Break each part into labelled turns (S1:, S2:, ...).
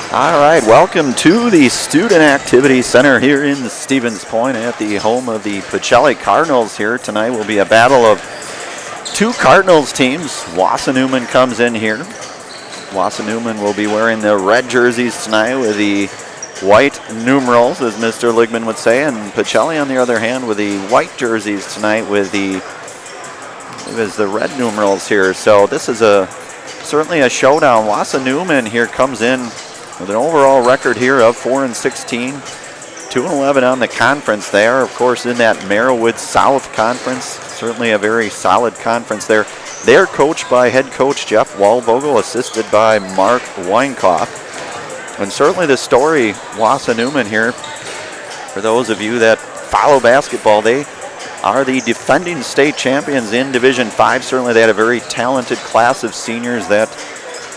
S1: All right, welcome to the Student Activity Center here in Stevens Point at the home of the Pacelli Cardinals. Here tonight will be a battle of two Cardinals teams. WIAA Newman comes in here. WIAA Newman will be wearing the red jerseys tonight with the white numerals, as Mr. Ligman would say, and Pacelli on the other hand with the white jerseys tonight with the red numerals here. So this is certainly a showdown. WIAA Newman here comes in with an overall record here of 4-16, 2-11 on the conference. They are, of course, in that Merriwood South Conference. Certainly a very solid conference there. They're coached by head coach Jeff Waldvogel, assisted by Mark Weinkoff. And certainly the story, WIAA Newman here, for those of you that follow basketball, they are the defending state champions in Division 5. Certainly they had a very talented class of seniors that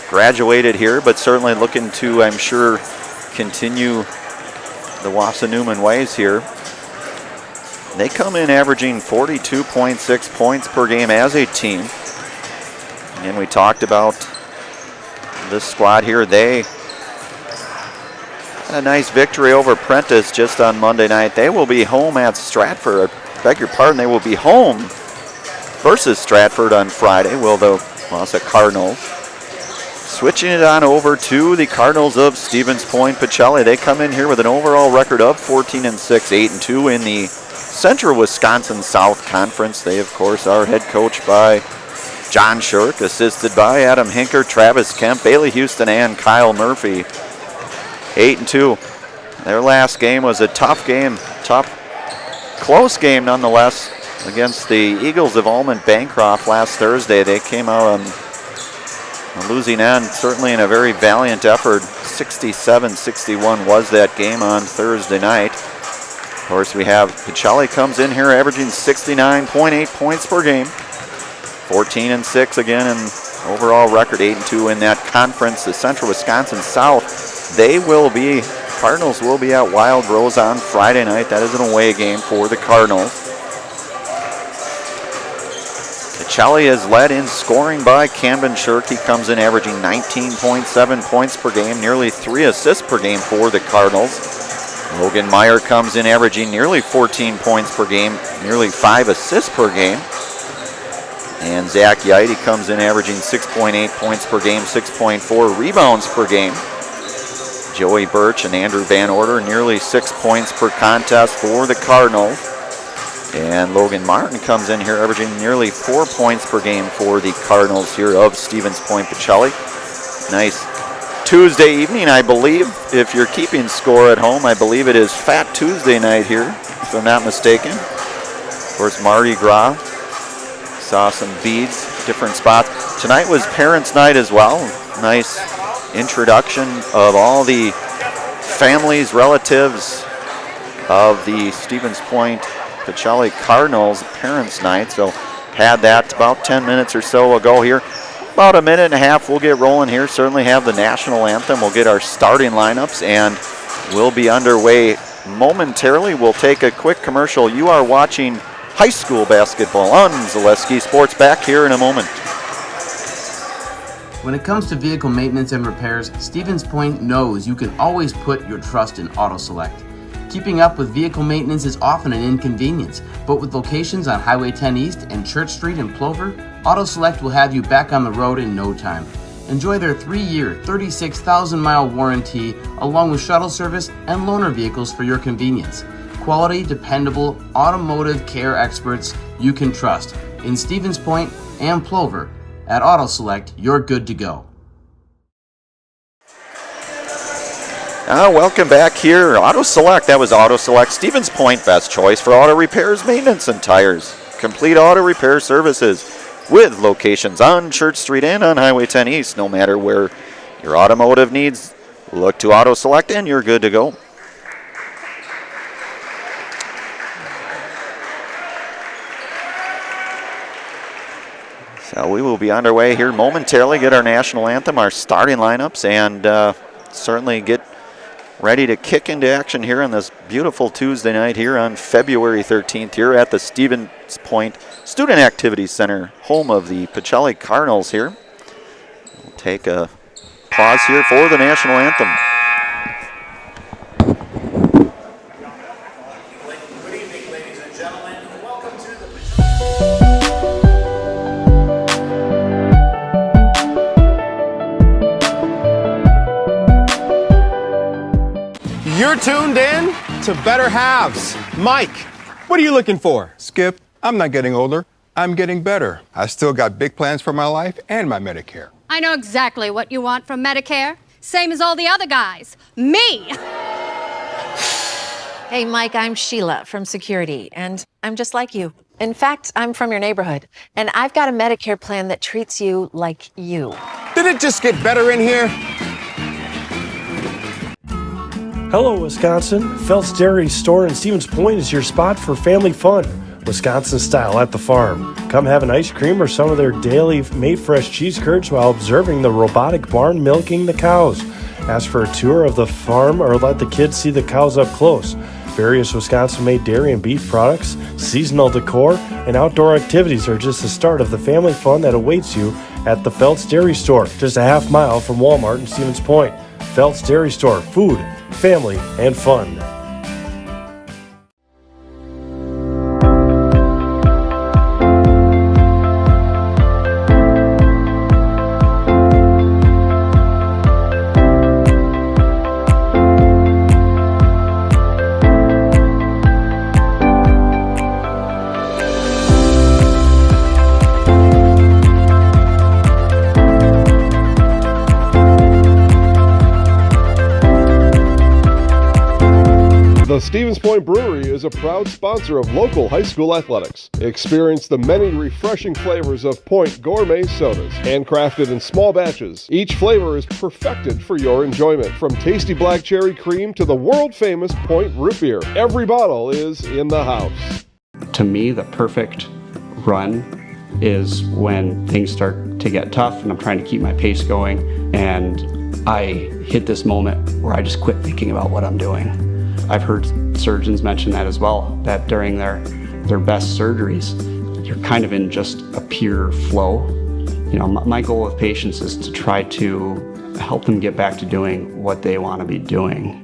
S1: graduated here, but certainly looking to, I'm sure, continue the WIAA Newman ways here. They come in averaging 42.6 points per game as a team. And we talked about this squad here. They had a nice victory over Prentice just on Monday night. They will be home at Stratford. I beg your pardon, they will be home versus Stratford on Friday, will the WIAA Cardinals. Switching it on over to the Cardinals of Stevens Point Pacelli. They come in here with an overall record of 14-6, 8-2 in the Central Wisconsin South Conference. They, of course, are head coached by John Shirk, assisted by Adam Hinker, Travis Kemp, Bailey Houston, and Kyle Murphy. 8-2. Their last game was a tough game, close game nonetheless, against the Eagles of Almond Bancroft last Thursday. They came out on a losing end, certainly in a very valiant effort. 67-61 was that game on Thursday night. Of course, we have Pacelli comes in here averaging 69.8 points per game. 14-6 again, and overall record 8-2 in that conference. The Central Wisconsin South, Cardinals will be at Wild Rose on Friday night. That is an away game for the Cardinals. Pacelli is led in scoring by Camden Shirk. He comes in averaging 19.7 points per game, nearly 3 assists per game for the Cardinals. Logan Meyer comes in averaging nearly 14 points per game, nearly 5 assists per game. And Zach Yaite comes in averaging 6.8 points per game, 6.4 rebounds per game. Joey Birch and Andrew Van Order nearly 6 points per contest for the Cardinals. And Logan Martin comes in here averaging nearly 4 points per game for the Cardinals here of Stevens Point Pacelli. Nice Tuesday evening, I believe. If you're keeping score at home, I believe it is Fat Tuesday night here, if I'm not mistaken. Of course, Mardi Gras. Saw some beads, different spots. Tonight was Parents' Night as well. Nice introduction of all the families, relatives of the Stevens Point Pacelli Cardinals Parents' Night. So had that about 10 minutes or so ago here. About a minute and a half we'll get rolling here. Certainly have the national anthem. We'll get our starting lineups and we'll be underway momentarily. We'll take a quick commercial. You are watching high school basketball on Zaleski Sports. Back here in a moment.
S2: When it comes to vehicle maintenance and repairs, Stevens Point knows you can always put your trust in Auto Select. Keeping up with vehicle maintenance is often an inconvenience, but with locations on Highway 10 East and Church Street in Plover, Auto Select will have you back on the road in no time. Enjoy their 3-year, 36,000-mile warranty, along with shuttle service and loaner vehicles for your convenience. Quality, dependable, automotive care experts you can trust. In Stevens Point and Plover, at Auto Select, you're good to go.
S1: Welcome back here. Auto Select, that was Auto Select, Stevens Point, best choice for auto repairs, maintenance, and tires. Complete auto repair services with locations on Church Street and on Highway 10 East. No matter where your automotive needs, look to Auto Select and you're good to go. So we will be underway here momentarily, get our national anthem, our starting lineups, and certainly get ready to kick into action here on this beautiful Tuesday night here on February 13th here at the Stevens Point Student Activity Center, home of the Pacelli Cardinals here. We'll take a pause here for the national anthem.
S3: Good evening, ladies and gentlemen. Welcome to the
S4: You're tuned in to Better Halves. Mike, what are you looking for?
S5: Skip, I'm not getting older. I'm getting better. I still got big plans for my life and my Medicare.
S6: I know exactly what you want from Medicare. Same as all the other guys. Me!
S7: Hey, Mike, I'm Sheila from Security, and I'm just like you. In fact, I'm from your neighborhood, and I've got a Medicare plan that treats you like you.
S4: Did it just get better in here?
S8: Hello, Wisconsin. Phelps Dairy Store in Stevens Point is your spot for family fun. Wisconsin style at the farm. Come have an ice cream or some of their daily made fresh cheese curds while observing the robotic barn milking the cows. Ask for a tour of the farm or let the kids see the cows up close. Various Wisconsin-made dairy and beef products, seasonal decor, and outdoor activities are just the start of the family fun that awaits you at the Phelps Dairy Store, just a half mile from Walmart in Stevens Point. Phelps Dairy Store, food, family, and fun.
S9: The Stevens Point Brewery is a proud sponsor of local high school athletics. Experience the many refreshing flavors of Point Gourmet sodas, handcrafted in small batches. Each flavor is perfected for your enjoyment, from tasty black cherry cream to the world-famous Point root beer. Every bottle is in the house.
S10: To me, the perfect run is when things start to get tough and I'm trying to keep my pace going, and I hit this moment where I just quit thinking about what I'm doing. I've heard surgeons mention that as well, that during their best surgeries, you're kind of in just a pure flow. You know, my goal with patients is to try to help them get back to doing what they want to be doing.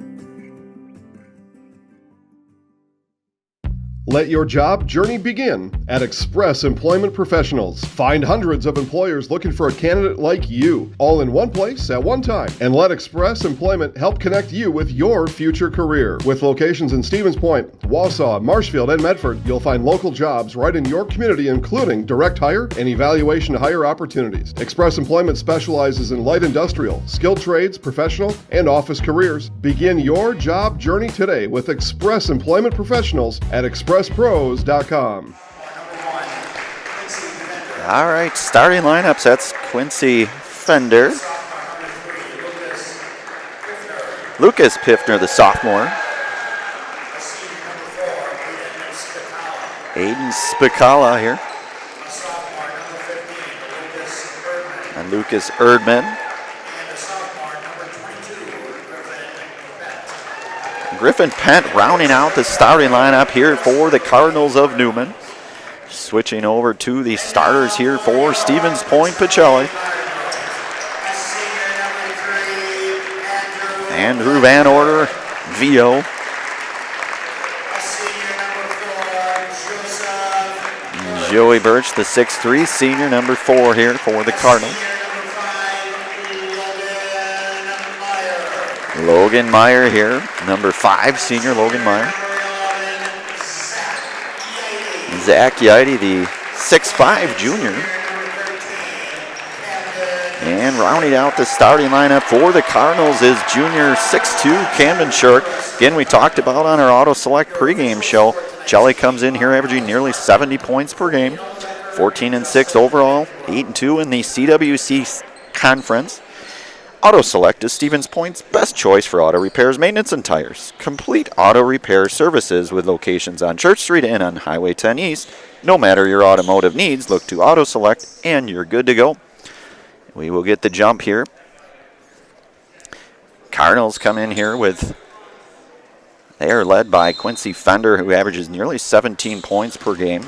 S9: Let your job journey begin at Express Employment Professionals. Find hundreds of employers looking for a candidate like you, all in one place at one time. And let Express Employment help connect you with your future career. With locations in Stevens Point, Wausau, Marshfield, and Medford, you'll find local jobs right in your community, including direct hire and evaluation to hire opportunities. Express Employment specializes in light industrial, skilled trades, professional, and office careers. Begin your job journey today with Express Employment Professionals at expresspros.com.
S1: All right, starting lineups. That's Quincy Fender, Lucas Piffner, the sophomore, Aiden Spicala here, and Lucas Erdman. Griffin Pent rounding out the starting lineup here for the Cardinals of Newman. Switching over to the starters here for Stevens Point, Pacelli. Andrew Van Order, Vio. Joey Birch, the 6'3", senior, number 4 here for the Cardinals. Logan Meyer here, number 5, senior Logan Meyer. Zach Yaite, the 6'5", junior. And rounding out the starting lineup for the Cardinals is junior 6'2", Camden Shirk. Again, we talked about on our Auto Select pregame show. Jelly comes in here averaging nearly 70 points per game. 14-6 overall, 8-2 in the CWC conference. Auto Select is Stevens Point's best choice for auto repairs, maintenance, and tires. Complete auto repair services with locations on Church Street and on Highway 10 East. No matter your automotive needs, look to Auto Select and you're good to go. We will get the jump here. Cardinals come in here with, they are led by Quincy Fender, who averages nearly 17 points per game.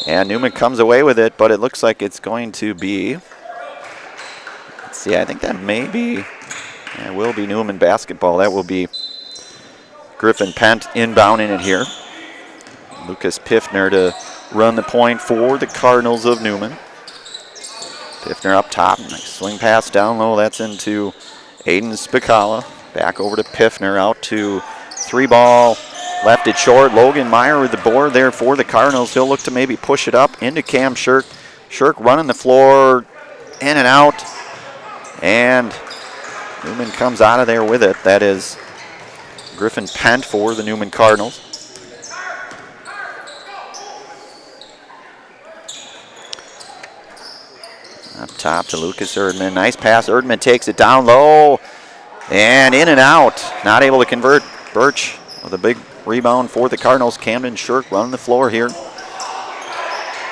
S1: And Newman comes away with it, but it looks like it's going to be Let's see, I think that will be Newman basketball. That will be Griffin Pent inbounding it here. Lucas Piffner to run the point for the Cardinals of Newman. Piffner up top, nice swing pass down low. That's into Aiden Spicala. Back over to Piffner, out to 3-ball, left it short. Logan Meyer with the board there for the Cardinals. He'll look to maybe push it up into Cam Shirk. Shirk running the floor, in and out, and Newman comes out of there with it. That is Griffin Pent for the Newman Cardinals. Up top to Lucas Erdman. Nice pass. Erdman takes it down low and in and out. Not able to convert. Birch with a big rebound for the Cardinals. Camden Shirk running the floor here.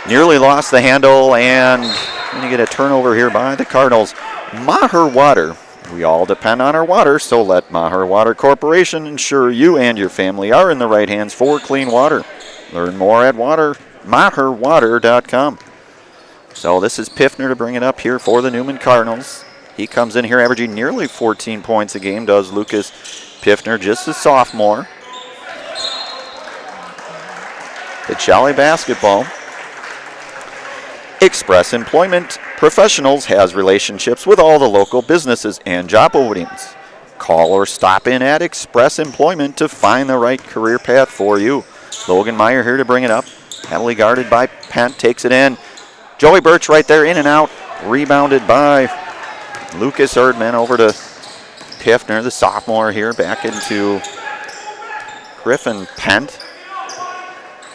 S1: Nearly lost the handle and going to get a turnover here by the Cardinals. Maher Water. We all depend on our water, so let Maher Water Corporation ensure you and your family are in the right hands for clean water. Learn more at maherwater.com. So this is Piffner to bring it up here for the Newman Cardinals. He comes in here averaging nearly 14 points a game, does Lucas Piffner, just a sophomore. Pacelli basketball. Express Employment Professionals has relationships with all the local businesses and job openings. Call or stop in at Express Employment to find the right career path for you. Logan Meyer here to bring it up. Heavily guarded by Pent, takes it in. Joey Birch right there, in and out. Rebounded by Lucas Erdman over to Piffner, the sophomore here, back into Griffin Pent.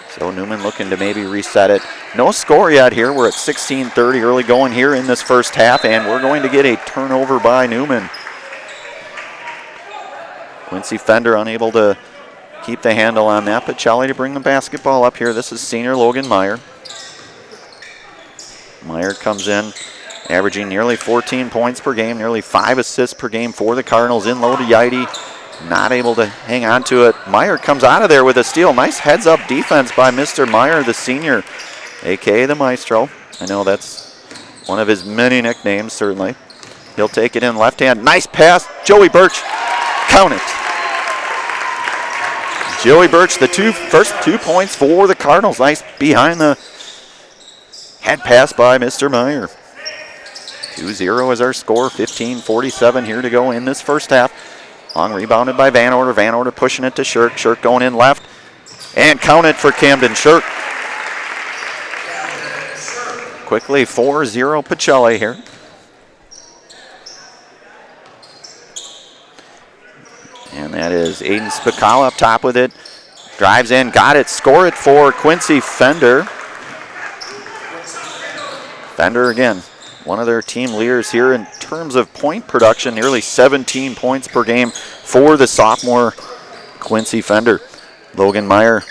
S1: So Newman looking to maybe reset it. No score yet here. We're at 16:30 early going here in this first half, and we're going to get a turnover by Newman. Quincy Fender unable to keep the handle on that. Pacelli to bring the basketball up here. This is senior Logan Meyer. Meyer comes in, averaging nearly 14 points per game, nearly 5 assists per game for the Cardinals. In low to Yaidi, not able to hang on to it. Meyer comes out of there with a steal. Nice heads-up defense by Mr. Meyer, the senior, a.k.a. the Maestro. I know that's one of his many nicknames, certainly. He'll take it in left hand. Nice pass. Joey Birch, count it. Joey Birch, the first 2 points for the Cardinals. Nice behind the head pass by Mr. Meyer. 2-0 is our score. 15:47 here to go in this first half. Long rebounded by Van Order. Van Order pushing it to Shirk. Shirk going in left. And count it for Camden Shirk. Quickly 4-0 Pacelli here. And that is Aiden Spicala up top with it. Drives in, got it, score it for Quincy Fender. Fender again, one of their team leaders here in terms of point production, nearly 17 points per game for the sophomore Quincy Fender. Logan Meyer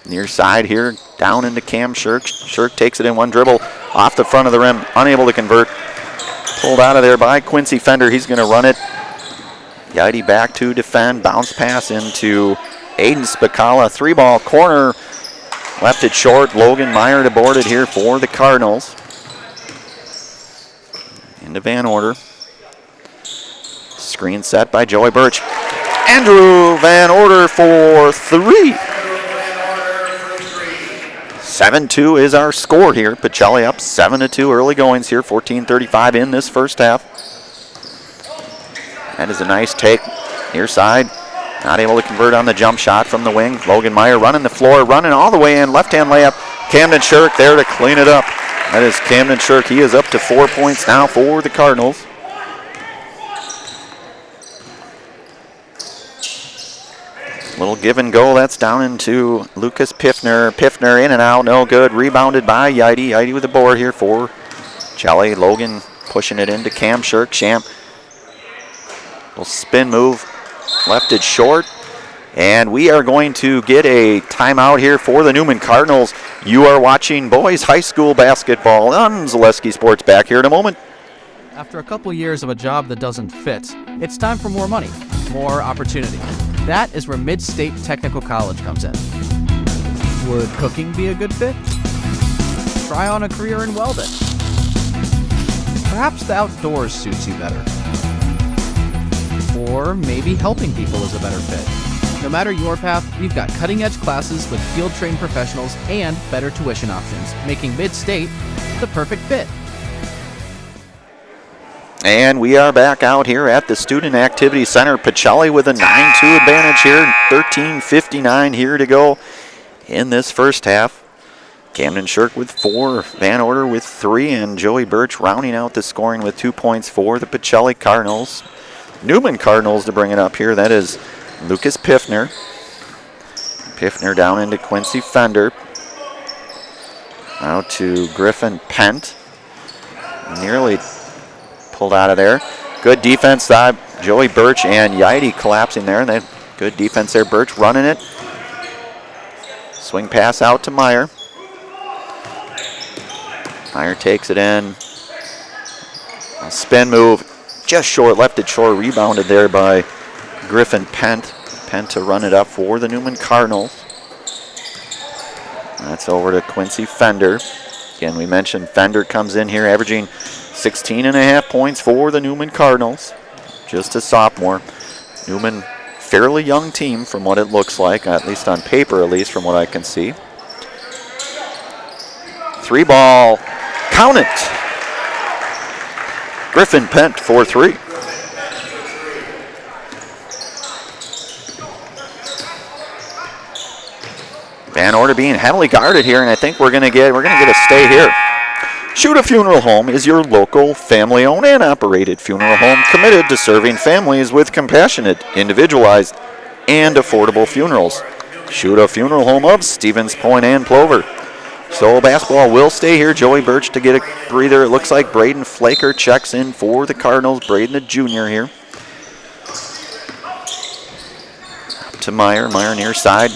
S1: near side here, down into Cam Shirk. Shirk takes it in one dribble, off the front of the rim, unable to convert. Pulled out of there by Quincy Fender. He's going to run it. Yaidi back to defend, bounce pass into Aiden Spicala. 3-ball corner, left it short. Logan Meyer to board it here for the Cardinals. Into Van Order. Screen set by Joey Birch. Andrew Van Order for 3. 7-2 is our score here. Pacelli up 7-2 early goings here. 14:35 in this first half. That is a nice take. Near side. Not able to convert on the jump shot from the wing. Logan Meyer running the floor, running all the way in. Left-hand layup. Camden Shirk there to clean it up. That is Camden Shirk. He is up to 4 points now for the Cardinals. Little give and go. That's down into Lucas Piffner. Piffner in and out. No good. Rebounded by Yaidi. Yaidi with the board here for Pacelli. Logan pushing it into Cam Shirk. Champ. Little spin move. Left it short. And we are going to get a timeout here for the Newman Cardinals. You are watching boys high school basketball on Zaleski Sports. Back here in a moment.
S11: After a couple years of a job that doesn't fit, it's time for more money, more opportunity. That is where Mid-State Technical College comes in. Would cooking be a good fit? Try on a career in welding. perhaps the outdoors suits you better. Or maybe helping people is a better fit. No matter your path, we've got cutting-edge classes with field-trained professionals and better tuition options, making Mid-State the perfect fit.
S1: And we are back out here at the Student Activity Center. Pacelli with a 9-2 advantage here. 13:59 here to go in this first half. Camden Shirk with 4, Van Order with 3, and Joey Birch rounding out the scoring with 2 points for the Pacelli Cardinals. Newman Cardinals to bring it up here. That is Lucas Piffner. Piffner down into Quincy Fender. Now to Griffin Pent. Nearly pulled out of there. Good defense side. Joey Birch and Yaidi collapsing there. And then good defense there. Birch running it. Swing pass out to Meyer. Meyer takes it in. A spin move. Just short. Left it short. Rebounded there by Griffin Pent. Pent to run it up for the Newman Cardinals. That's over to Quincy Fender. Again, we mentioned Fender comes in here averaging 16.5 points for the Newman Cardinals. Just a sophomore. Newman, fairly young team from what it looks like, at least on paper, at least from what I can see. 3 ball. Count it. Griffin Pent for 3. Van Order being heavily guarded here, and I think we're gonna get a stay here. Shoot a Funeral Home is your local family-owned and operated funeral home committed to serving families with compassionate, individualized, and affordable funerals. Shoot a Funeral Home of Stevens Point and Plover. So basketball will stay here. Joey Birch to get a breather. It looks like Braden Flaker checks in for the Cardinals. Braden, a junior here. Up to Meyer. Meyer near side.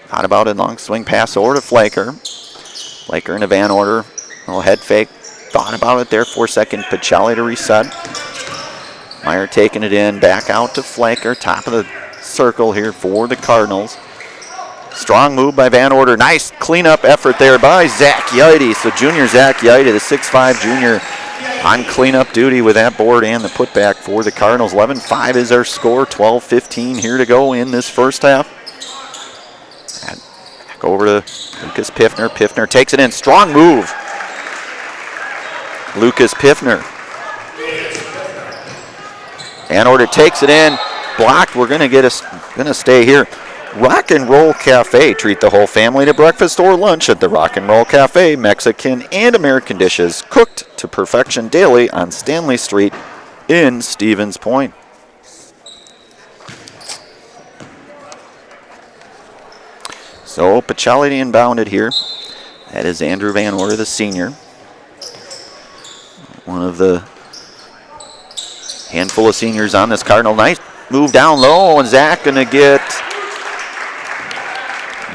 S1: Thought about a long swing pass over to Flaker. Flaker in a Van Order. Little head fake. Thought about it there for a second. Pacelli to reset. Meyer taking it in. Back out to Flaker. Top of the circle here for the Cardinals. Strong move by Van Order. Nice cleanup effort there by Zach Yaidi. So junior Zach Yaidi, the 6'5 junior, on cleanup duty with that board and the putback for the Cardinals. 11-5 is our score. 12-15 here to go in this first half. Back over to Lucas Piffner. Piffner takes it in. Strong move. Lucas Piffner. Van Order takes it in. Blocked. We're gonna stay here. Rock and Roll Cafe. Treat the whole family to breakfast or lunch at the Rock and Roll Cafe. Mexican and American dishes cooked to perfection daily on Stanley Street in Stevens Point. So Pacelli inbounded here. That is Andrew Van Order, the senior. One of the handful of seniors on this Cardinal. Nice move down low, and Zach gonna get...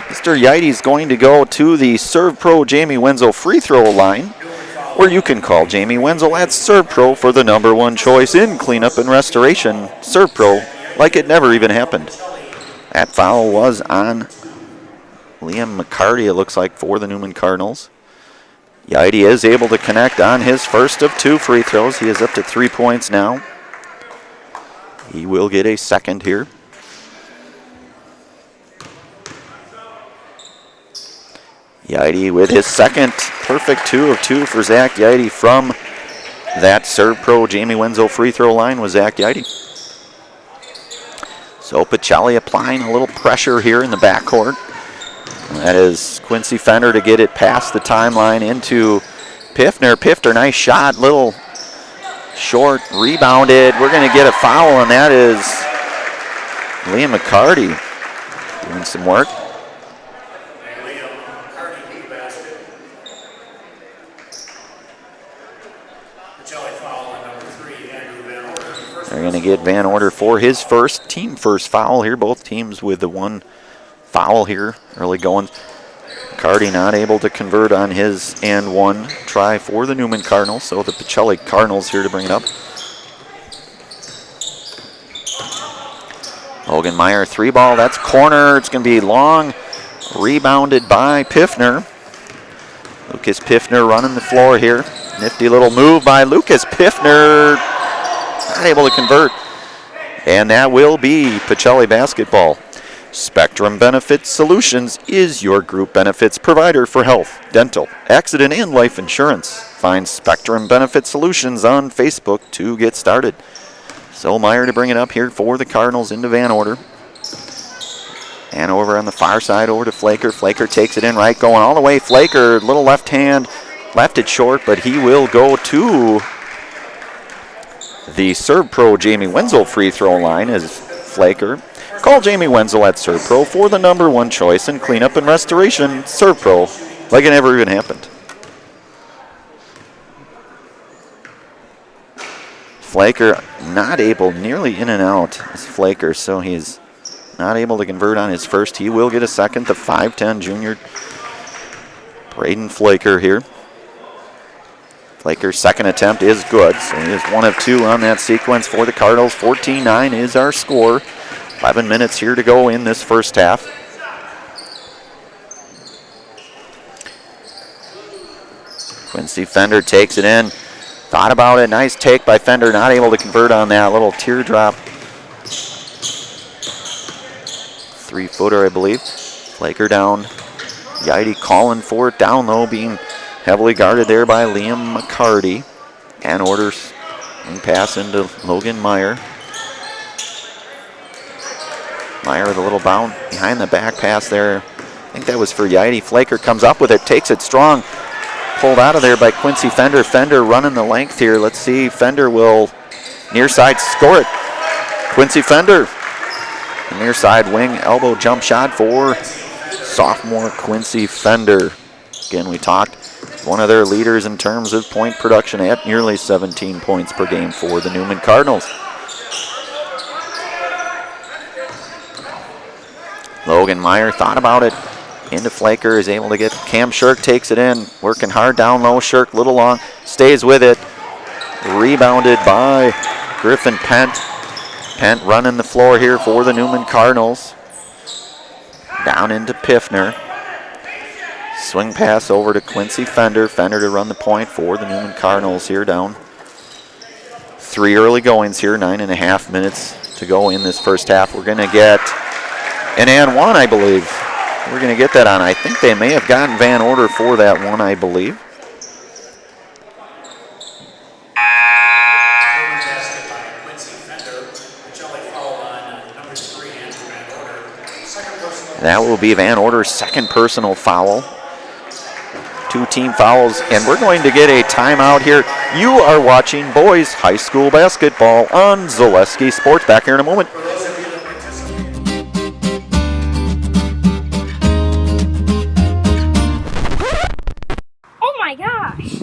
S1: Mr. Yaidi's going to go to the Serve Pro Jamie Wenzel free throw line, where you can call Jamie Wenzel at Serve Pro for the #1 choice in cleanup and restoration. Serve Pro, like it never even happened. That foul was on Liam McCarty, it looks like, for the Newman Cardinals. Yaidi is able to connect on his first of 2 free throws. He is up to 3 points now. He will get a second here. Yaidi with his second perfect 2 of 2 for Zach Yaidi from that Serve Pro Jamie Wenzel free throw line was Zach Yaidi. So Pacelli applying a little pressure here in the backcourt. That is Quincy Fender to get it past the timeline into Piffner. Piffner, nice shot, little short, rebounded. We're going to get a foul, and that is Liam McCarty doing some work. They're going to get Van Order for his team first foul here. Both teams with the 1 foul here early going. McCarty not able to convert on his and 1 try for the Newman Cardinals. So the Pacelli Cardinals here to bring it up. Logan Meyer 3 ball. That's corner. It's going to be long. Rebounded by Piffner. Lucas Piffner running the floor here. Nifty little move by Lucas Piffner. Not able to convert. And that will be Pacelli basketball. Spectrum Benefit Solutions is your group benefits provider for health, dental, accident, and life insurance. Find Spectrum Benefit Solutions on Facebook to get started. So Meyer to bring it up here for the Cardinals into Van Order. And over on the far side over to Flaker. Flaker takes it in right, going all the way. Flaker, little left hand, left it short, but he will go to the Serve Pro Jamie Wenzel free throw line as Flaker. Call Jamie Wenzel at Serve Pro for the #1 choice in cleanup and restoration. Serve Pro, like it never even happened. Flaker not able, nearly in and out is Flaker, so he's not able to convert on his first. He will get a second, the 5'10 junior Braden Flaker here. Flaker's second attempt is good, so he is 1 of 2 on that sequence for the Cardinals. 14-9 is our score. 11 minutes here to go in this first half. Quincy Fender takes it in. Thought about it. Nice take by Fender. Not able to convert on that little teardrop 3-footer, I believe. Flaker down. Yaidi calling for it down low, being heavily guarded there by Liam McCarty. And orders and pass into Logan Meyer. Meyer with a little bound behind the back pass there. I think that was for Yaidi. Flaker comes up with it, takes it strong. Pulled out of there by Quincy Fender. Fender running the length here. Let's see. Fender will near side score it. Quincy Fender. The near side wing elbow jump shot for sophomore Quincy Fender. Again, we talked. One of their leaders in terms of point production at nearly 17 points per game for the Newman Cardinals. Logan Meyer thought about it. Into Flaker, is able to get Cam Shirk, takes it in. Working hard down low. Shirk, little long, stays with it. Rebounded by Griffin Pent. Pent running the floor here for the Newman Cardinals. Down into Piffner. Swing pass over to Quincy Fender. Fender to run the point for the Newman Cardinals here down. 3 early goings here, 9.5 minutes to go in this first half. We're going to get an and one, I believe. We're going to get that on. I think they may have gotten Van Order for that one, I believe. That will be Van Order's second personal foul. 2 team fouls, and we're going to get a timeout here. You are watching boys high school basketball on Zaleski Sports. Back here in a moment.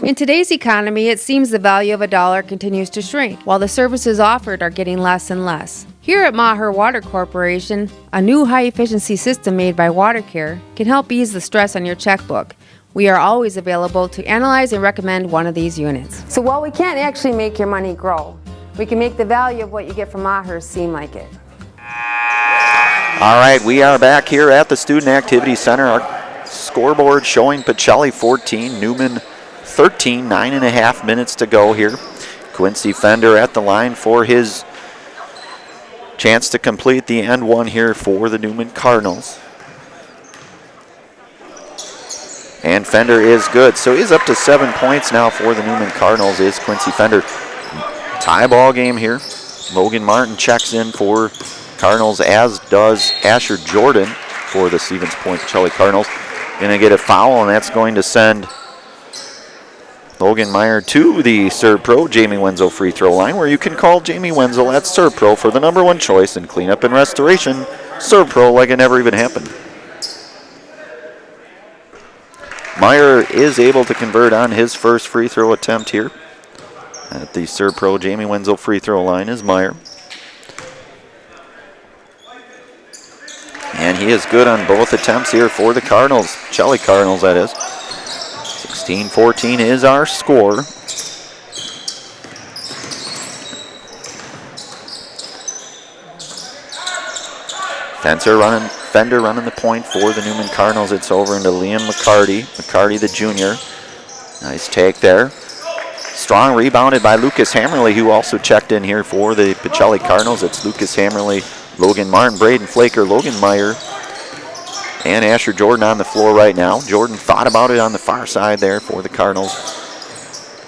S12: In today's economy, it seems the value of a dollar continues to shrink, while the services offered are getting less and less. Here at Maher Water Corporation, a new high-efficiency system made by WaterCare can help ease the stress on your checkbook. We are always available to analyze and recommend one of these units.
S13: So while we can't actually make your money grow, we can make the value of what you get from Maher seem like it.
S1: All right, we are back here at the Student Activity Center. Our scoreboard showing Pacelli 14, Newman 13, 9.5 minutes to go here. Quincy Fender at the line for his chance to complete the end one here for the Newman Cardinals. And Fender is good. So he's up to 7 points now for the Newman Cardinals is Quincy Fender. Tie ball game here. Logan Martin checks in for Cardinals, as does Asher Jordan for the Stevens Point Pacelli Cardinals. Going to get a foul, and that's going to send Logan Meyer to the Serve Pro Jamie Wenzel free throw line, where you can call Jamie Wenzel at Serve Pro for the #1 choice in cleanup and restoration. Serve Pro like it never even happened. Meyer is able to convert on his first free throw attempt here. At the Serve Pro Jamie Wenzel free throw line is Meyer. And he is good on both attempts here for the Cardinals. Pacelli Cardinals, that is. 16-14 is our score. Fender running the point for the Newman Cardinals. It's over into Liam McCarty. McCarty, the junior. Nice take there. strong, rebounded by Lucas Hammerly, who also checked in here for the Pacelli Cardinals. It's Lucas Hammerly, Logan Martin, Braden Flaker, Logan Meyer, and Asher Jordan on the floor right now. Jordan thought about it on the far side there for the Cardinals.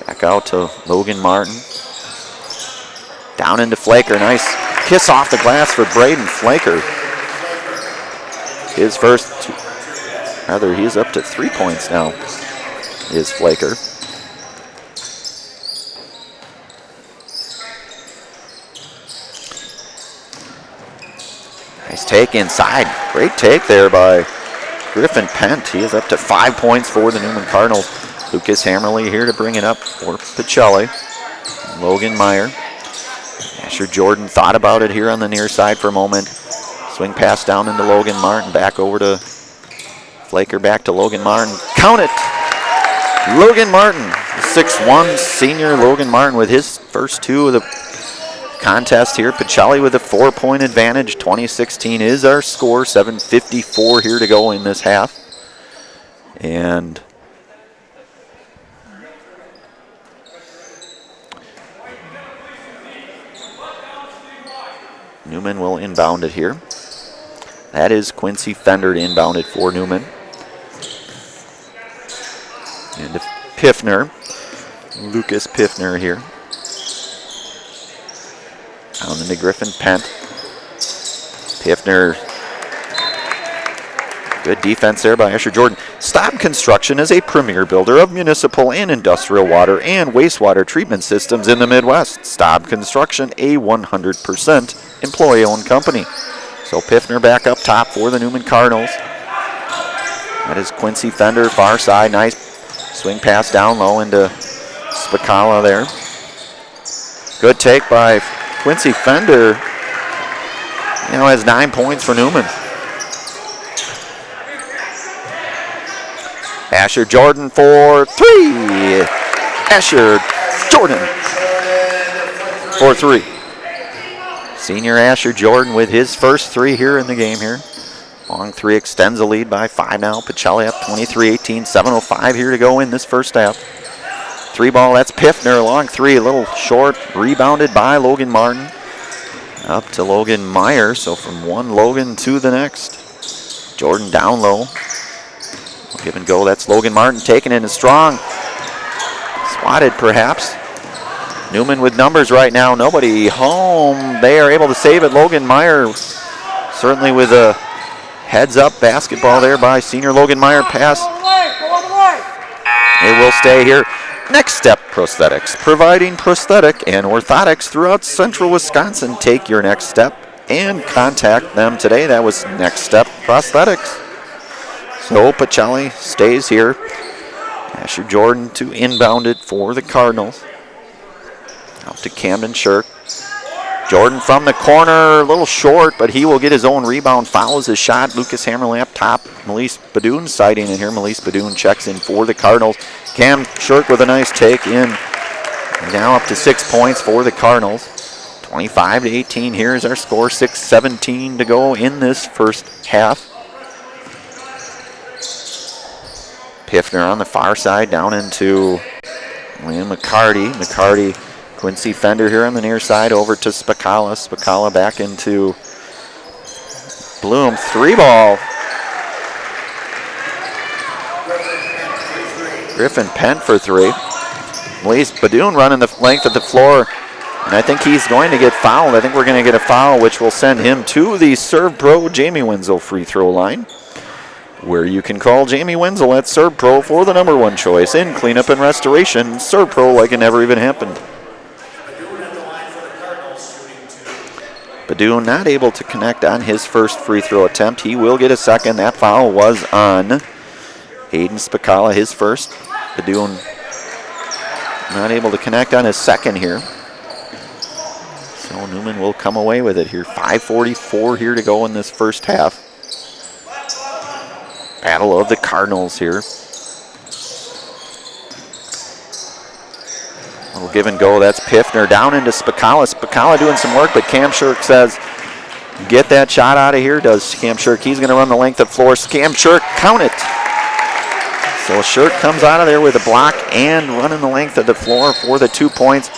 S1: Back out to Logan Martin. Down into Flaker. Nice kiss off the glass for Braden Flaker. His first, he's up to 3 points now, is Flaker. Nice take inside. Great take there by Griffin Pent. He is up to 5 points for the Newman Cardinals. Lucas Hammerly here to bring it up for Pacelli. Logan Meyer. Asher Jordan thought about it here on the near side for a moment. Swing pass down into Logan Martin. Back over to Flaker. Back to Logan Martin. Count it! Logan Martin. 6'1" senior Logan Martin with his first two of the contest here. Pacelli with a 4-point advantage. 2016 is our score. 7:54 here to go in this half. And Newman will inbound it here. That is Quincy Fender inbounded for Newman. And Piffner, Lucas Piffner here. Down into Griffin Pent. Piffner. Good defense there by Asher Jordan. Staub Construction is a premier builder of municipal and industrial water and wastewater treatment systems in the Midwest. Staub Construction, a 100% employee-owned company. So Piffner back up top for the Newman Cardinals. That is Quincy Fender, far side. Nice swing pass down low into Spicala there. Good take by Quincy Fender. Has 9 points for Newman. Asher Jordan for 3. Asher Jordan for 3. Senior Asher Jordan with his first 3 here in the game here. Long 3 extends the lead by 5 now. Pacelli up 23-18, 7:05 here to go in this first half. 3 ball, that's Piffner, long 3, a little short, rebounded by Logan Martin. Up to Logan Meyer, so from one Logan to the next. Jordan down low. Give and go, that's Logan Martin taking it in strong. Swatted perhaps. Newman with numbers right now, nobody home. They are able to save it. Logan Meyer certainly with a heads up basketball there by senior Logan Meyer. Pass. It will stay here. Next Step Prosthetics, providing prosthetic and orthotics throughout central Wisconsin. Take your next step and contact them today. That was Next Step Prosthetics. So Pacelli stays here. Asher Jordan to inbound it for the Cardinals. Out to Camden Shirk. Jordan from the corner, a little short, but he will get his own rebound. Fouls his shot. Lucas Hammerly up top. Melise Badoon sighting in here. Melise Badoon checks in for the Cardinals. Cam Shirk with a nice take in. Now up to 6 points for the Cardinals. 25-18 here is our score. 6:17 to go in this first half. Piffner on the far side down into William McCarty. McCarty, Quincy Fender here on the near side over to Spicala. Spicala back into Bloom. 3 ball. Griffin Pent for 3. Melise Badoon running the length of the floor. And I think he's going to get fouled. I think we're going to get a foul, which will send him to the Serve Pro Jamie Wenzel free throw line, where you can call Jamie Wenzel at Serve Pro for the #1 choice in cleanup and restoration. Serve Pro like it never even happened. Badoon not able to connect on his first free throw attempt. He will get a second. That foul was on Aiden Spicala, his first. Badoon not able to connect on his second here. So Newman will come away with it here. 5:44 here to go in this first half. Battle of the Cardinals here. A little give and go. That's Piffner down into Spicala. Spicala doing some work, but Cam Shirk says, get that shot out of here. Does Cam Shirk. He's going to run the length of floor. Cam Shirk, count it. So Shirk comes out of there with a block and running the length of the floor for the 2 points.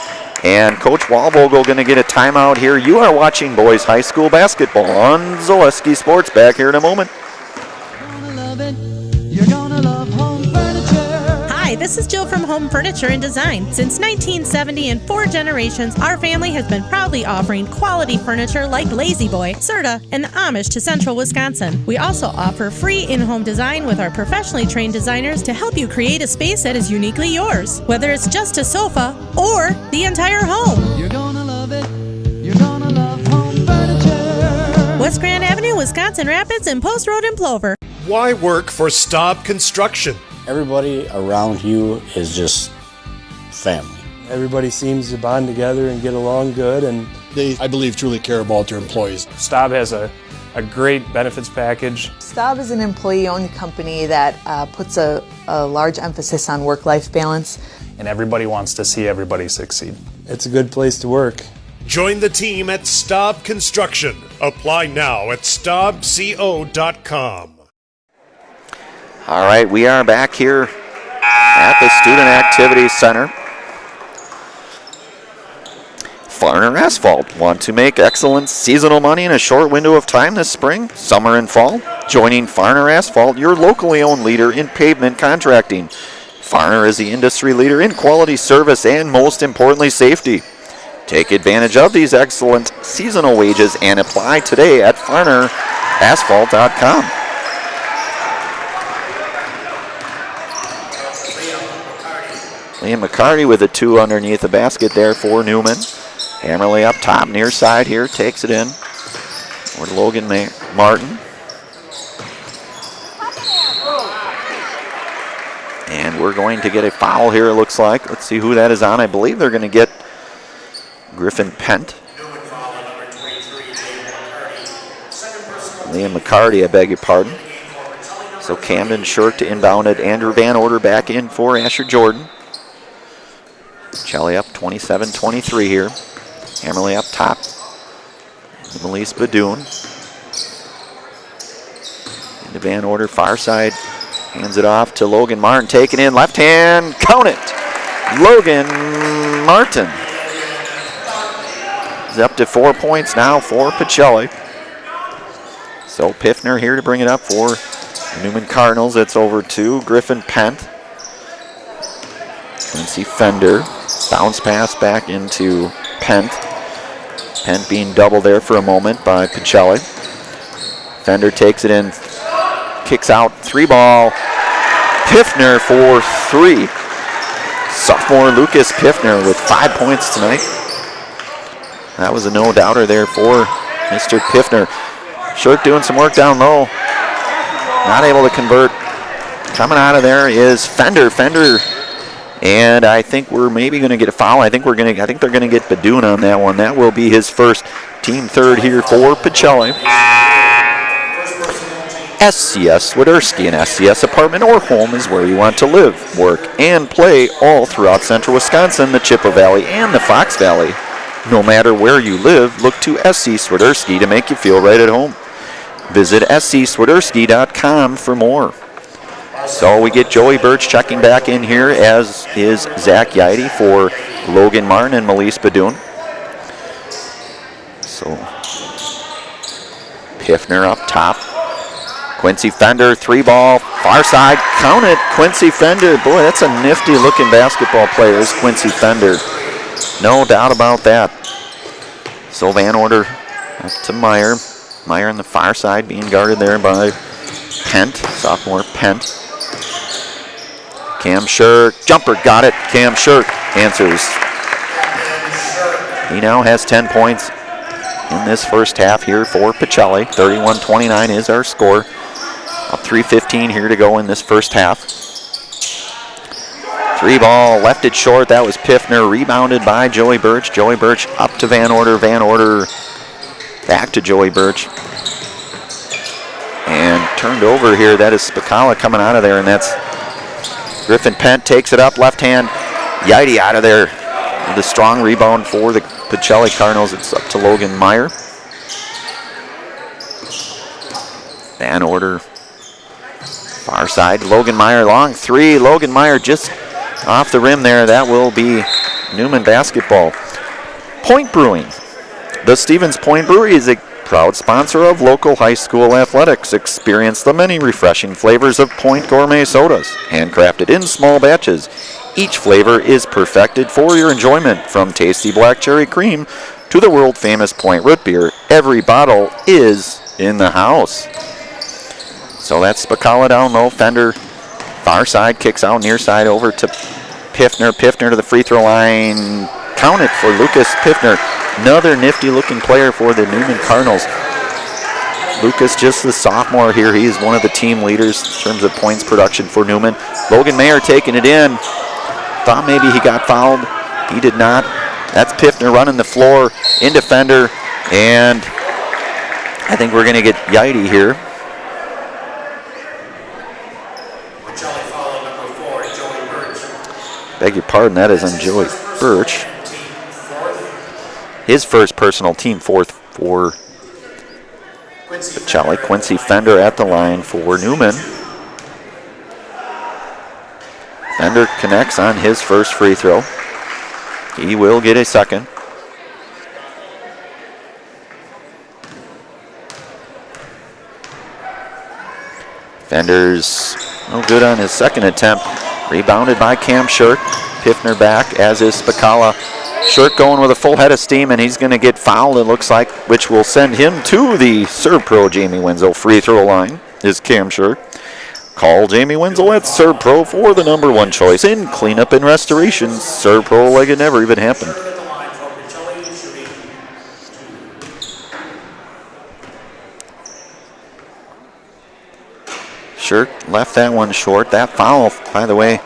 S1: And Coach Walvogel going to get a timeout here. You are watching boys high school basketball on Zaleski Sports. Back here in a moment.
S14: Hi, this is Jill from Home Furniture and Design. Since 1970 and 4 generations, our family has been proudly offering quality furniture like Lazy Boy, Serta, and the Amish to Central Wisconsin. We also offer free in-home design with our professionally trained designers to help you create a space that is uniquely yours, whether it's just a sofa or the entire home. You're gonna love it. You're gonna love Home Furniture. West Grand Avenue, Wisconsin Rapids, and Post Road in Plover.
S3: Why work for Staub Construction?
S15: Everybody around you is just family.
S8: Everybody seems to bond together and get along good, and
S16: they, I believe, truly care about their employees.
S17: Staub has a great benefits package.
S18: Staub is an employee-owned company that puts a large emphasis on work-life balance.
S17: And everybody wants to see everybody succeed.
S8: It's a good place to work.
S3: Join the team at Staub Construction. Apply now at staubco.com.
S1: All right, we are back here at the Student Activities Center. Farner Asphalt want to make excellent seasonal money in a short window of time this spring, summer, and fall? Joining Farner Asphalt, your locally owned leader in pavement contracting. Farner is the industry leader in quality service and, most importantly, safety. Take advantage of these excellent seasonal wages and apply today at farnerasphalt.com. Liam McCarty with a 2 underneath the basket there for Newman. Hammerly up top, near side here, takes it in. Or Logan Martin. And we're going to get a foul here, it looks like. Let's see who that is on. I believe they're going to get Griffin Pent. Liam McCarty, I beg your pardon. So Camden Shirk to inbound it. Andrew Van Order back in for Asher Jordan. Pacelli up 27-23 here. Hammerly up top. Melise Badoon. Into Van Order, far side. Hands it off to Logan Martin. Taken in, left hand, count it. Logan Martin is up to 4 points now for Pacelli. So Piffner here to bring it up for Newman Cardinals. It's over to Griffin Pent. Quincy Fender. Bounce pass back into Pent. Pent being doubled there for a moment by Pacelli. Fender takes it in. Kicks out, 3-ball. Piffner for 3. Sophomore Lucas Piffner with 5 points tonight. That was a no-doubter there for Mr. Piffner. Shirk doing some work down low. Not able to convert. Coming out of there is Fender. And I think we're maybe going to get a foul. I think they're going to get Badoon on that one. That will be his first, team third here for Pacelli. SCS Swiderski, an SCS apartment or home is where you want to live, work, and play all throughout central Wisconsin, the Chippewa Valley, and the Fox Valley. No matter where you live, look to SC Swiderski to make you feel right at home. Visit scswiderski.com for more. So we get Joey Birch checking back in here, as is Zach Yaite for Logan Martin and Melise Badoon. So Piffner up top. Quincy Fender, 3-ball, far side, count it, Quincy Fender. Boy, that's a nifty looking basketball player, is Quincy Fender. No doubt about that. So Van Order up to Meyer. Meyer on the far side being guarded there by Pent, sophomore Pent. Cam Shirk, jumper, got it. Cam Shirk answers. He now has 10 points in this first half here for Pacelli. 31-29 is our score. Up 3:15 here to go in this first half. 3-ball, left it short. That was Piffner, rebounded by Joey Birch. Joey Birch up to Van Order. Van Order back to Joey Birch. And turned over here. That is Spicala coming out of there, and that's Griffin Pent takes it up, left hand. Yaite out of there with a strong rebound for the Pacelli Cardinals. It's up to Logan Meyer. Van Order, far Far side, Logan Meyer, long three. Logan Meyer just off the rim there. That will be Newman basketball. Point Brewing. The Stevens Point Brewery is a proud sponsor of local high school athletics. Experience the many refreshing flavors of Point Gourmet sodas, handcrafted in small batches. Each flavor is perfected for your enjoyment, from tasty black cherry cream to the world-famous Point root beer. Every bottle is in the house. So that's Spicala down low. Fender far side, kicks out near side over to Piffner. Piffner to the free throw line. Count it for Lucas Piffner. Another nifty looking player for the Newman Cardinals. Lucas, just the sophomore here. He's one of the team leaders in terms of points production for Newman. Logan Mayer taking it in. Thought maybe he got fouled. He did not. That's Piffner running the floor into Fender. And I think we're going to get Yidy here. Beg your pardon, that is on Joey Birch. His first personal team fourth for Pacelli. Quincy Fender at the line for Newman. Fender connects on his first free throw. He will get a second. Fender's no good on his second attempt. Rebounded by Cam Shirk. Piffner back, as is Spicala. Shirk going with a full head of steam, and he's going to get fouled, it looks like, which will send him to the Serve Pro Jamie Wenzel free throw line, is Cam Shirk. Call Jamie Wenzel at Serve Pro for the #1 choice in cleanup and restoration. Serve Pro like it never even happened. Shirk left that one short. That foul, by the way,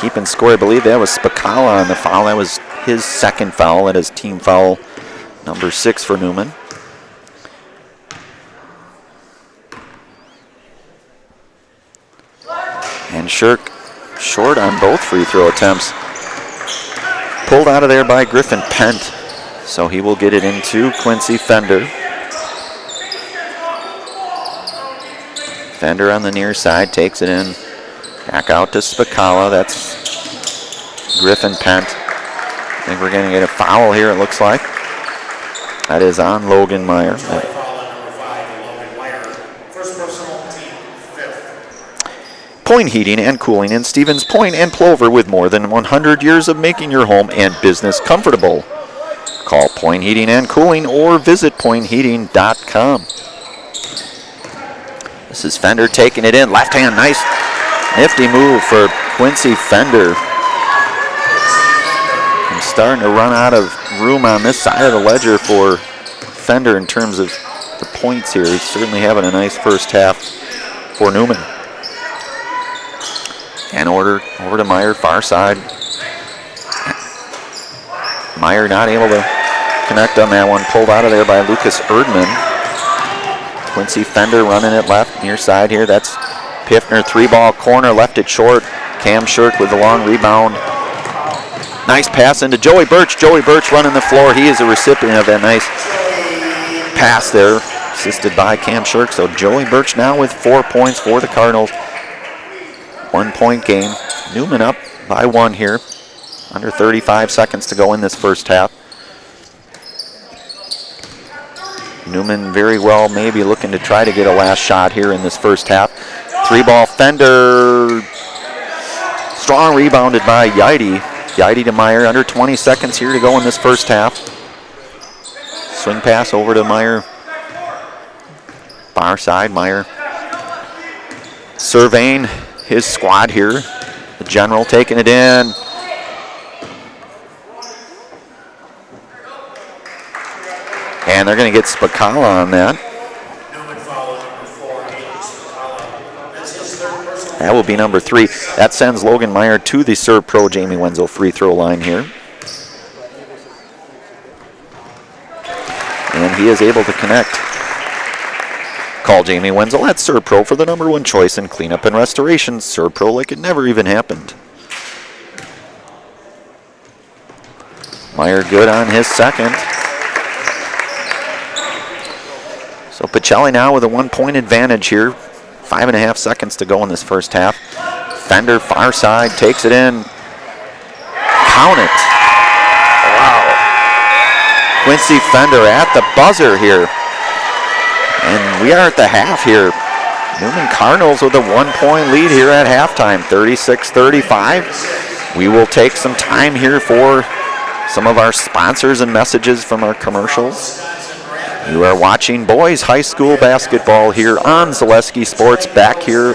S1: keeping score, I believe that was Spicala on the foul. That was his second foul. That is team foul number 6 for Newman. And Shirk short on both free throw attempts. Pulled out of there by Griffin Pent. So he will get it into Quincy Fender. Fender on the near side takes it in. Back out to Spicala. That's Griffin Pent. I think we're going to get a foul here, it looks like. That is on Logan Meyer. Point Heating and Cooling in Stevens Point and Plover, with more than 100 years of making your home and business comfortable. Call Point Heating and Cooling or visit pointheating.com. This is Fender taking it in. Left hand, nice. Nifty move for Quincy Fender. I'm starting to run out of room on this side of the ledger for Fender in terms of the points here. He's certainly having a nice first half for Newman. And over to Meyer, far side. Meyer not able to connect on that one. Pulled out of there by Lucas Erdman. Quincy Fender running it left, near side here. That's Piffner, 3-ball corner, left it short. Cam Shirk with the long rebound. Nice pass into Joey Birch. Joey Birch running the floor. He is a recipient of that nice pass there, assisted by Cam Shirk. So Joey Birch now with 4 points for the Cardinals. 1 point game. Newman up by 1 here. Under 35 seconds to go in this first half. Newman very well maybe looking to try to get a last shot here in this first half. 3-ball Fender. Strong rebounded by Yidy. Yidy to Meyer. Under 20 seconds here to go in this first half. Swing pass over to Meyer. Far side, Meyer surveying his squad here. The general taking it in. And they're going to get Spicala on that. That will be number 3. That sends Logan Meyer to the Serve Pro Jamie Wenzel free throw line here. And he is able to connect. Call Jamie Wenzel at Serve Pro for the #1 choice in cleanup and restoration. Serve Pro like it never even happened. Meyer good on his second. So Pacelli now with a 1 point advantage here. 5.5 seconds to go in this first half. Fender far side takes it in. Count it. Wow. Quincy Fender at the buzzer here. And we are at the half here. Newman Cardinals with a 1-point lead here at halftime, 36-35. We will take some time here for some of our sponsors and messages from our commercials. You are watching boys high school basketball here on Zaleski Sports. Back here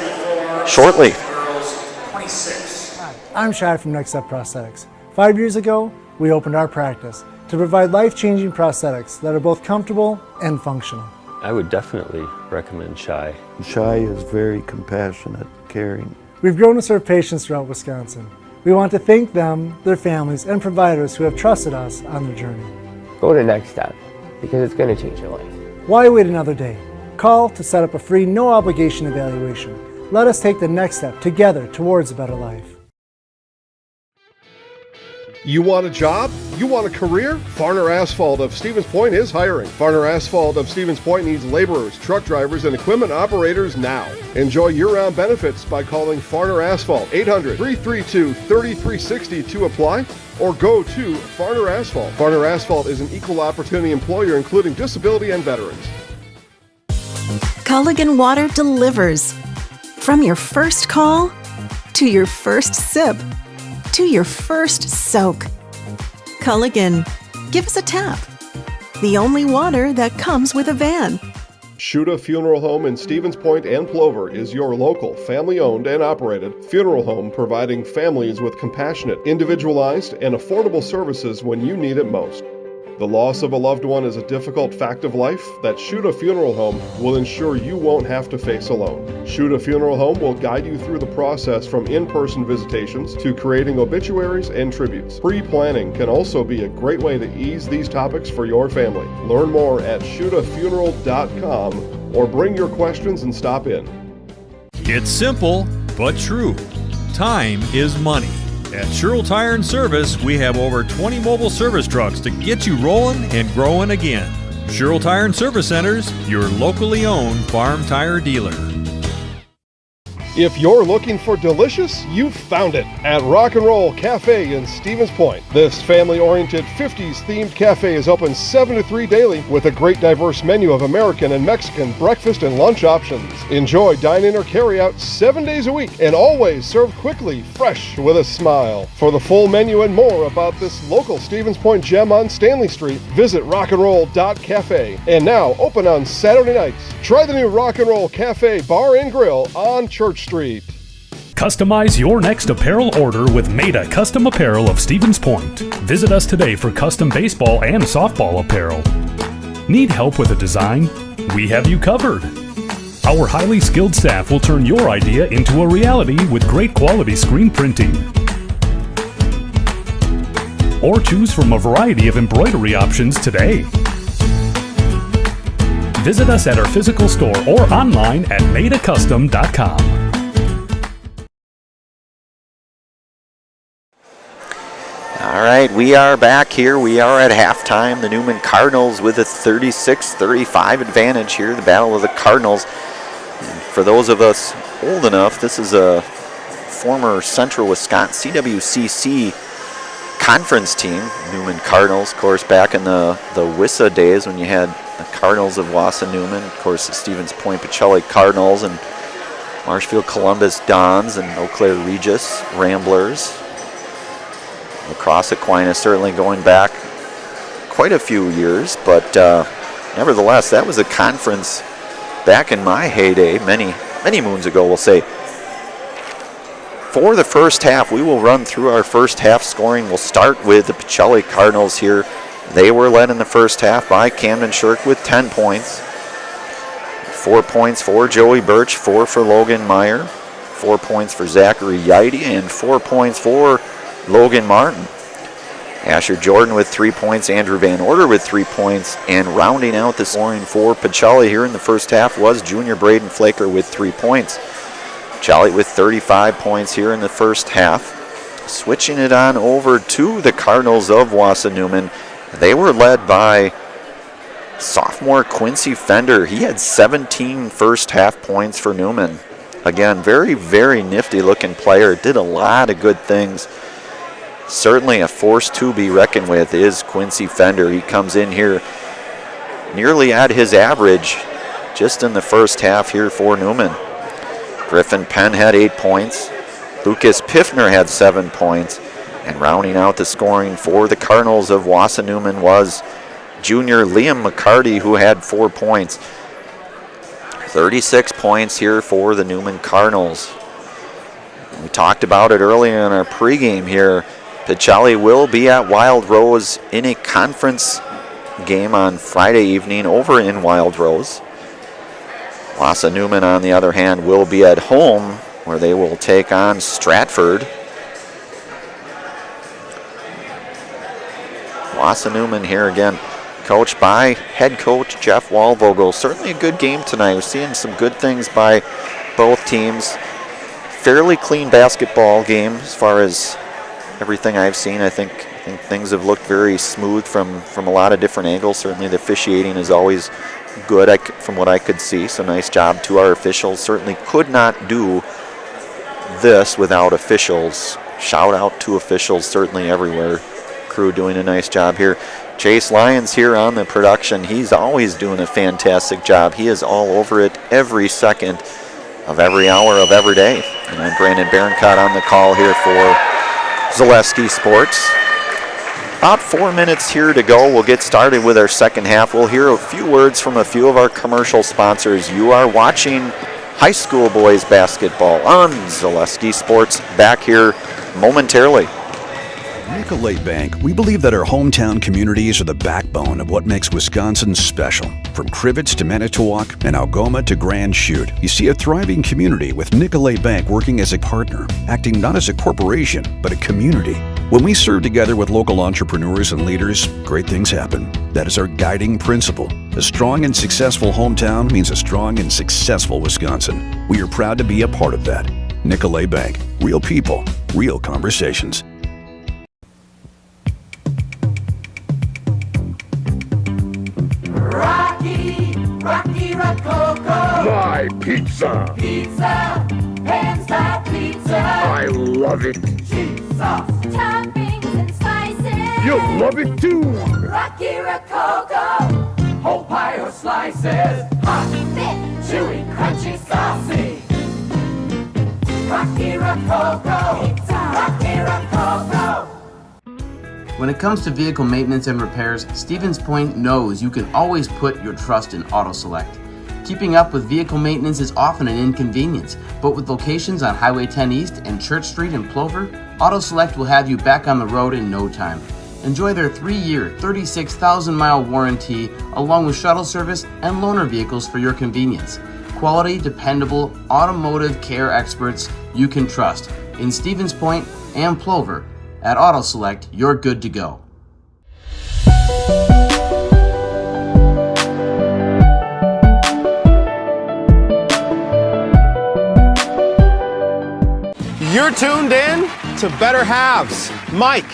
S1: shortly.
S19: I'm Shai from Next Step Prosthetics. 5 years ago, we opened our practice to provide life-changing prosthetics that are both comfortable and functional.
S20: I would definitely recommend Shai.
S21: Shai is very compassionate, caring.
S19: We've grown to serve patients throughout Wisconsin. We want to thank them, their families, and providers who have trusted us on their journey.
S22: Go to Next Step, because it's going to change your life.
S19: Why wait another day? Call to set up a free, no-obligation evaluation. Let us take the next step together towards a better life.
S9: You want a job? You want a career? Farner Asphalt of Stevens Point is hiring. Farner Asphalt of Stevens Point needs laborers, truck drivers, and equipment operators now. Enjoy year-round benefits by calling Farner Asphalt 800-332-3360 to apply, or go to Farner Asphalt. Farner Asphalt is an equal opportunity employer including disability and veterans.
S23: Culligan Water delivers. From your first call, to your first sip, to your first soak. Culligan, give us a tap. The only water that comes with a van.
S9: Shuda Funeral Home in Stevens Point and Plover is your local, family-owned and operated funeral home providing families with compassionate, individualized, and affordable services when you need it most. The loss of a loved one is a difficult fact of life that Shuda Funeral Home will ensure you won't have to face alone. Shuda Funeral Home will guide you through the process from in-person visitations to creating obituaries and tributes. Pre-planning can also be a great way to ease these topics for your family. Learn more at shudafuneral.com or bring your questions and stop in.
S24: It's simple, but true. Time is money. At Sherrill Tire and Service, we have over 20 mobile service trucks to get you rolling and growing again. Sherrill Tire and Service Centers, your locally owned farm tire dealer.
S9: If you're looking for delicious, you've found it at Rock and Roll Cafe in Stevens Point. This family-oriented 50s-themed cafe is open 7 to 3 daily with a great diverse menu of American and Mexican breakfast and lunch options. Enjoy dine-in or carry-out 7 days a week and always served quickly, fresh, with a smile. For the full menu and more about this local Stevens Point gem on Stanley Street, visit rockandroll.cafe. And now open on Saturday nights. Try the new Rock and Roll Cafe Bar and Grill on Church Street.
S25: Customize your next apparel order with Maida Custom Apparel of Stevens Point. Visit us today for custom baseball and softball apparel. Need help with a design? We have you covered. Our highly skilled staff will turn your idea into a reality with great quality screen printing. Or choose from a variety of embroidery options today. Visit us at our physical store or online at maidacustom.com.
S1: All right, we are back here. We are at halftime. The Newman Cardinals with a 36-35 advantage here. The Battle of the Cardinals. And for those of us old enough, this is a former Central Wisconsin CWCC conference team. Newman Cardinals, of course, back in the WIAA days when you had the Cardinals of Wausau Newman, of course, the Stevens Point Pacelli Cardinals, and Marshfield Columbus Dons, and Eau Claire Regis Ramblers. Lacrosse Aquinas certainly going back quite a few years, but nevertheless, that was a conference back in my heyday, many moons ago, we'll say. For the first half, we will run through our first half scoring. We'll start with the Pacelli Cardinals here. They were led in the first half by Camden Shirk with 10 points. 4 points for Joey Birch, 4 for Logan Meyer, 4 points for Zachary Yeide, and 4 points for Logan Martin. Asher Jordan with 3 points, Andrew Van Order with 3 points, and rounding out the scoring for Pacelli here in the first half was junior Braden Flaker with 3 points. Pacelli with 35 points here in the first half. Switching it on over to the Cardinals of Wausau Newman. They were led by Sophomore Quincy Fender, he had 17 first half points for Newman. Again, very, very nifty looking player. Did a lot of good things. Certainly a force to be reckoned with is Quincy Fender. He comes in here nearly at his average just in the first half here for Newman. Griffin Penn had 8 points. Lucas Piffner had 7 points. And rounding out the scoring for the Cardinals of Wausau Newman was junior Liam McCarty, who had 4 points. 36 points here for the Newman Cardinals. We talked about it earlier in our pregame here. Pacelli will be at Wild Rose in a conference game on Friday evening over in Wild Rose. Wausau Newman, on the other hand, will be at home where they will take on Stratford. Wausau Newman here again, coached by head coach Jeff Walvogel. Certainly a good game tonight. We're seeing some good things by both teams. Fairly clean basketball game as far as everything I've seen. I think things have looked very smooth from a lot of different angles. Certainly the officiating is always good from what I could see. So nice job to our officials. Certainly could not do this without officials. Shout out to officials certainly everywhere. Crew doing a nice job here. Chase Lyons here on the production. He's always doing a fantastic job. He is all over it every second of every hour of every day. And I'm Brandon Barancott on the call here for Zaleski Sports. About 4 minutes here to go. We'll get started with our second half. We'll hear a few words from a few of our commercial sponsors. You are watching high school boys basketball on Zaleski Sports. Back here momentarily.
S2: Nicolay Bank, we believe that our hometown communities are the backbone of what makes Wisconsin special. From Crivets to Manitowoc and Algoma to Grand Chute, you see a thriving community with Nicolay Bank working as a partner, acting not as a corporation, but a community. When we serve together with local entrepreneurs and leaders, great things happen. That is our guiding principle. A strong and successful hometown means a strong and successful Wisconsin. We are proud to be a part of that. Nicolay Bank, real people, real conversations.
S4: Rocky Rococo. My pizza. Pizza. Pan-style pizza. I love it. Cheese sauce. Toppings and spices. You'll love it too. Rocky Rococo. Whole pie or slices. Hot, thick, chewy, crunchy, saucy. Rocky Rococo. Pizza. Rocky Rococo.
S5: When it comes to vehicle maintenance and repairs, Stevens Point knows you can always put your trust in AutoSelect. Keeping up with vehicle maintenance is often an inconvenience, but with locations on Highway 10 East and Church Street in Plover, AutoSelect will have you back on the road in no time. Enjoy their 3-year, 36,000-mile warranty, along with shuttle service and loaner vehicles for your convenience. Quality, dependable, automotive care experts you can trust in Stevens Point and Plover. At AutoSelect, you're good to go.
S6: You're tuned in to Better Halves. Mike,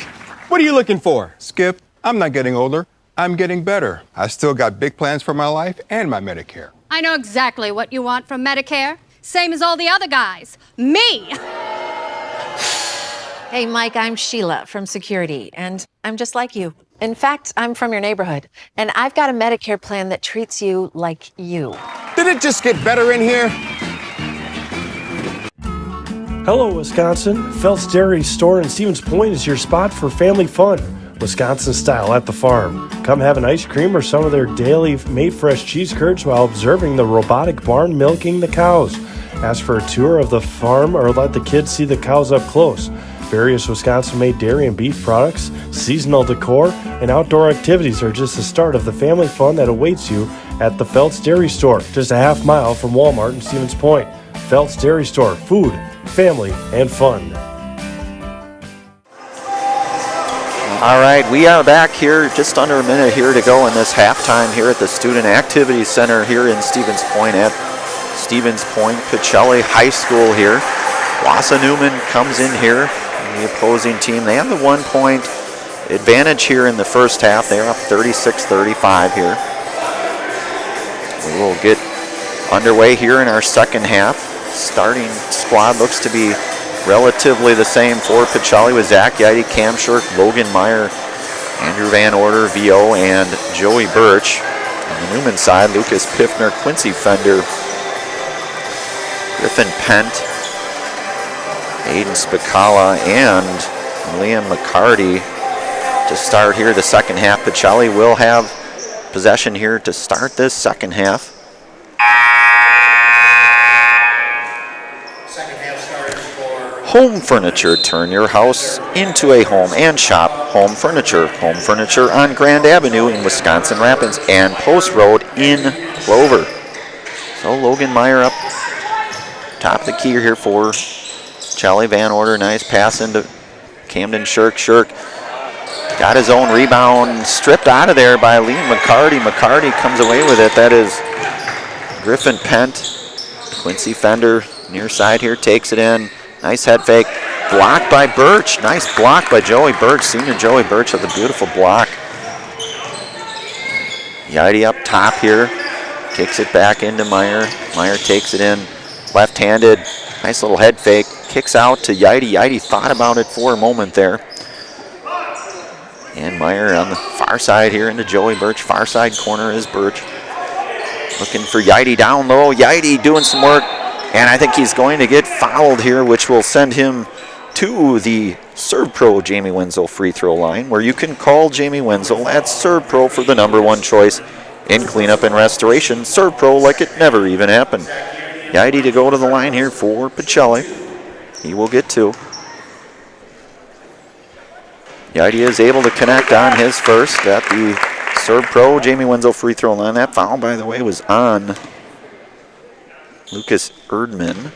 S6: what are you looking for?
S7: Skip, I'm not getting older. I'm getting better. I still got big plans for my life and my Medicare.
S26: I know exactly what you want from Medicare. Same as all the other guys. Me!
S27: Hey, Mike, I'm Sheila from Security, and I'm just like you. In fact, I'm from your neighborhood, and I've got a Medicare plan that treats you like you.
S6: Did it just get better in here?
S8: Hello, Wisconsin. Phelps Dairy Store in Stevens Point is your spot for family fun. Wisconsin style at the farm. Come have an ice cream or some of their daily made fresh cheese curds while observing the robotic barn milking the cows. Ask for a tour of the farm or let the kids see the cows up close. Various Wisconsin-made dairy and beef products, seasonal decor, and outdoor activities are just the start of the family fun that awaits you at the Phelps Dairy Store, just a half mile from Walmart in Stevens Point. Phelps Dairy Store, food, family, and fun.
S1: All right, we are back here, just under a minute here to go in this halftime here at the Student Activities Center here in Stevens Point at Stevens Point Pacelli High School here. Wausau Newman comes in here. The opposing team, they have the 1-point advantage here in the first half. They're up 36-35 here. We will get underway here in our second half. Starting squad looks to be relatively the same for Pacelli with Zach Yide, Cam Shirk, Logan Meyer, Andrew Van Order, VO, and Joey Birch. On the Newman side, Lucas Piffner, Quincy Fender, Griffin Pent, Aiden Spicala, and Liam McCarty to start here the second half. Pacelli will have possession here to start this second half. Home Furniture. Turn your house into a home and shop Home Furniture. Home Furniture on Grand Avenue in Wisconsin Rapids and Post Road in Clover. So Logan Meyer up top of the key here for Charlie Van Order. Nice pass into Camden Shirk. Shirk got his own rebound, stripped out of there by Liam McCarty. McCarty comes away with it. That is Griffin Pent. Quincy Fender near side here, takes it in. Nice head fake, blocked by Birch. Nice block by Joey Birch, senior Joey Birch with a beautiful block. Yide up top here, kicks it back into Meyer. Meyer takes it in, left-handed, nice little head fake, kicks out to Yide. Yide thought about it for a moment there. And Meyer on the far side here into Joey Birch. Far side corner is Birch. Looking for Yide down low. Yide doing some work. And I think he's going to get fouled here, which will send him to the Serve Pro Jamie Wenzel free throw line, where you can call Jamie Wenzel at Serve Pro for the #1 choice in cleanup and restoration. Serve Pro like it never even happened. Yide to go to the line here for Pacelli. He will get 2. Yide is able to connect on his first at the Serve Pro Jamie Wenzel free throw line. That foul, by the way, was on Lucas Erdman.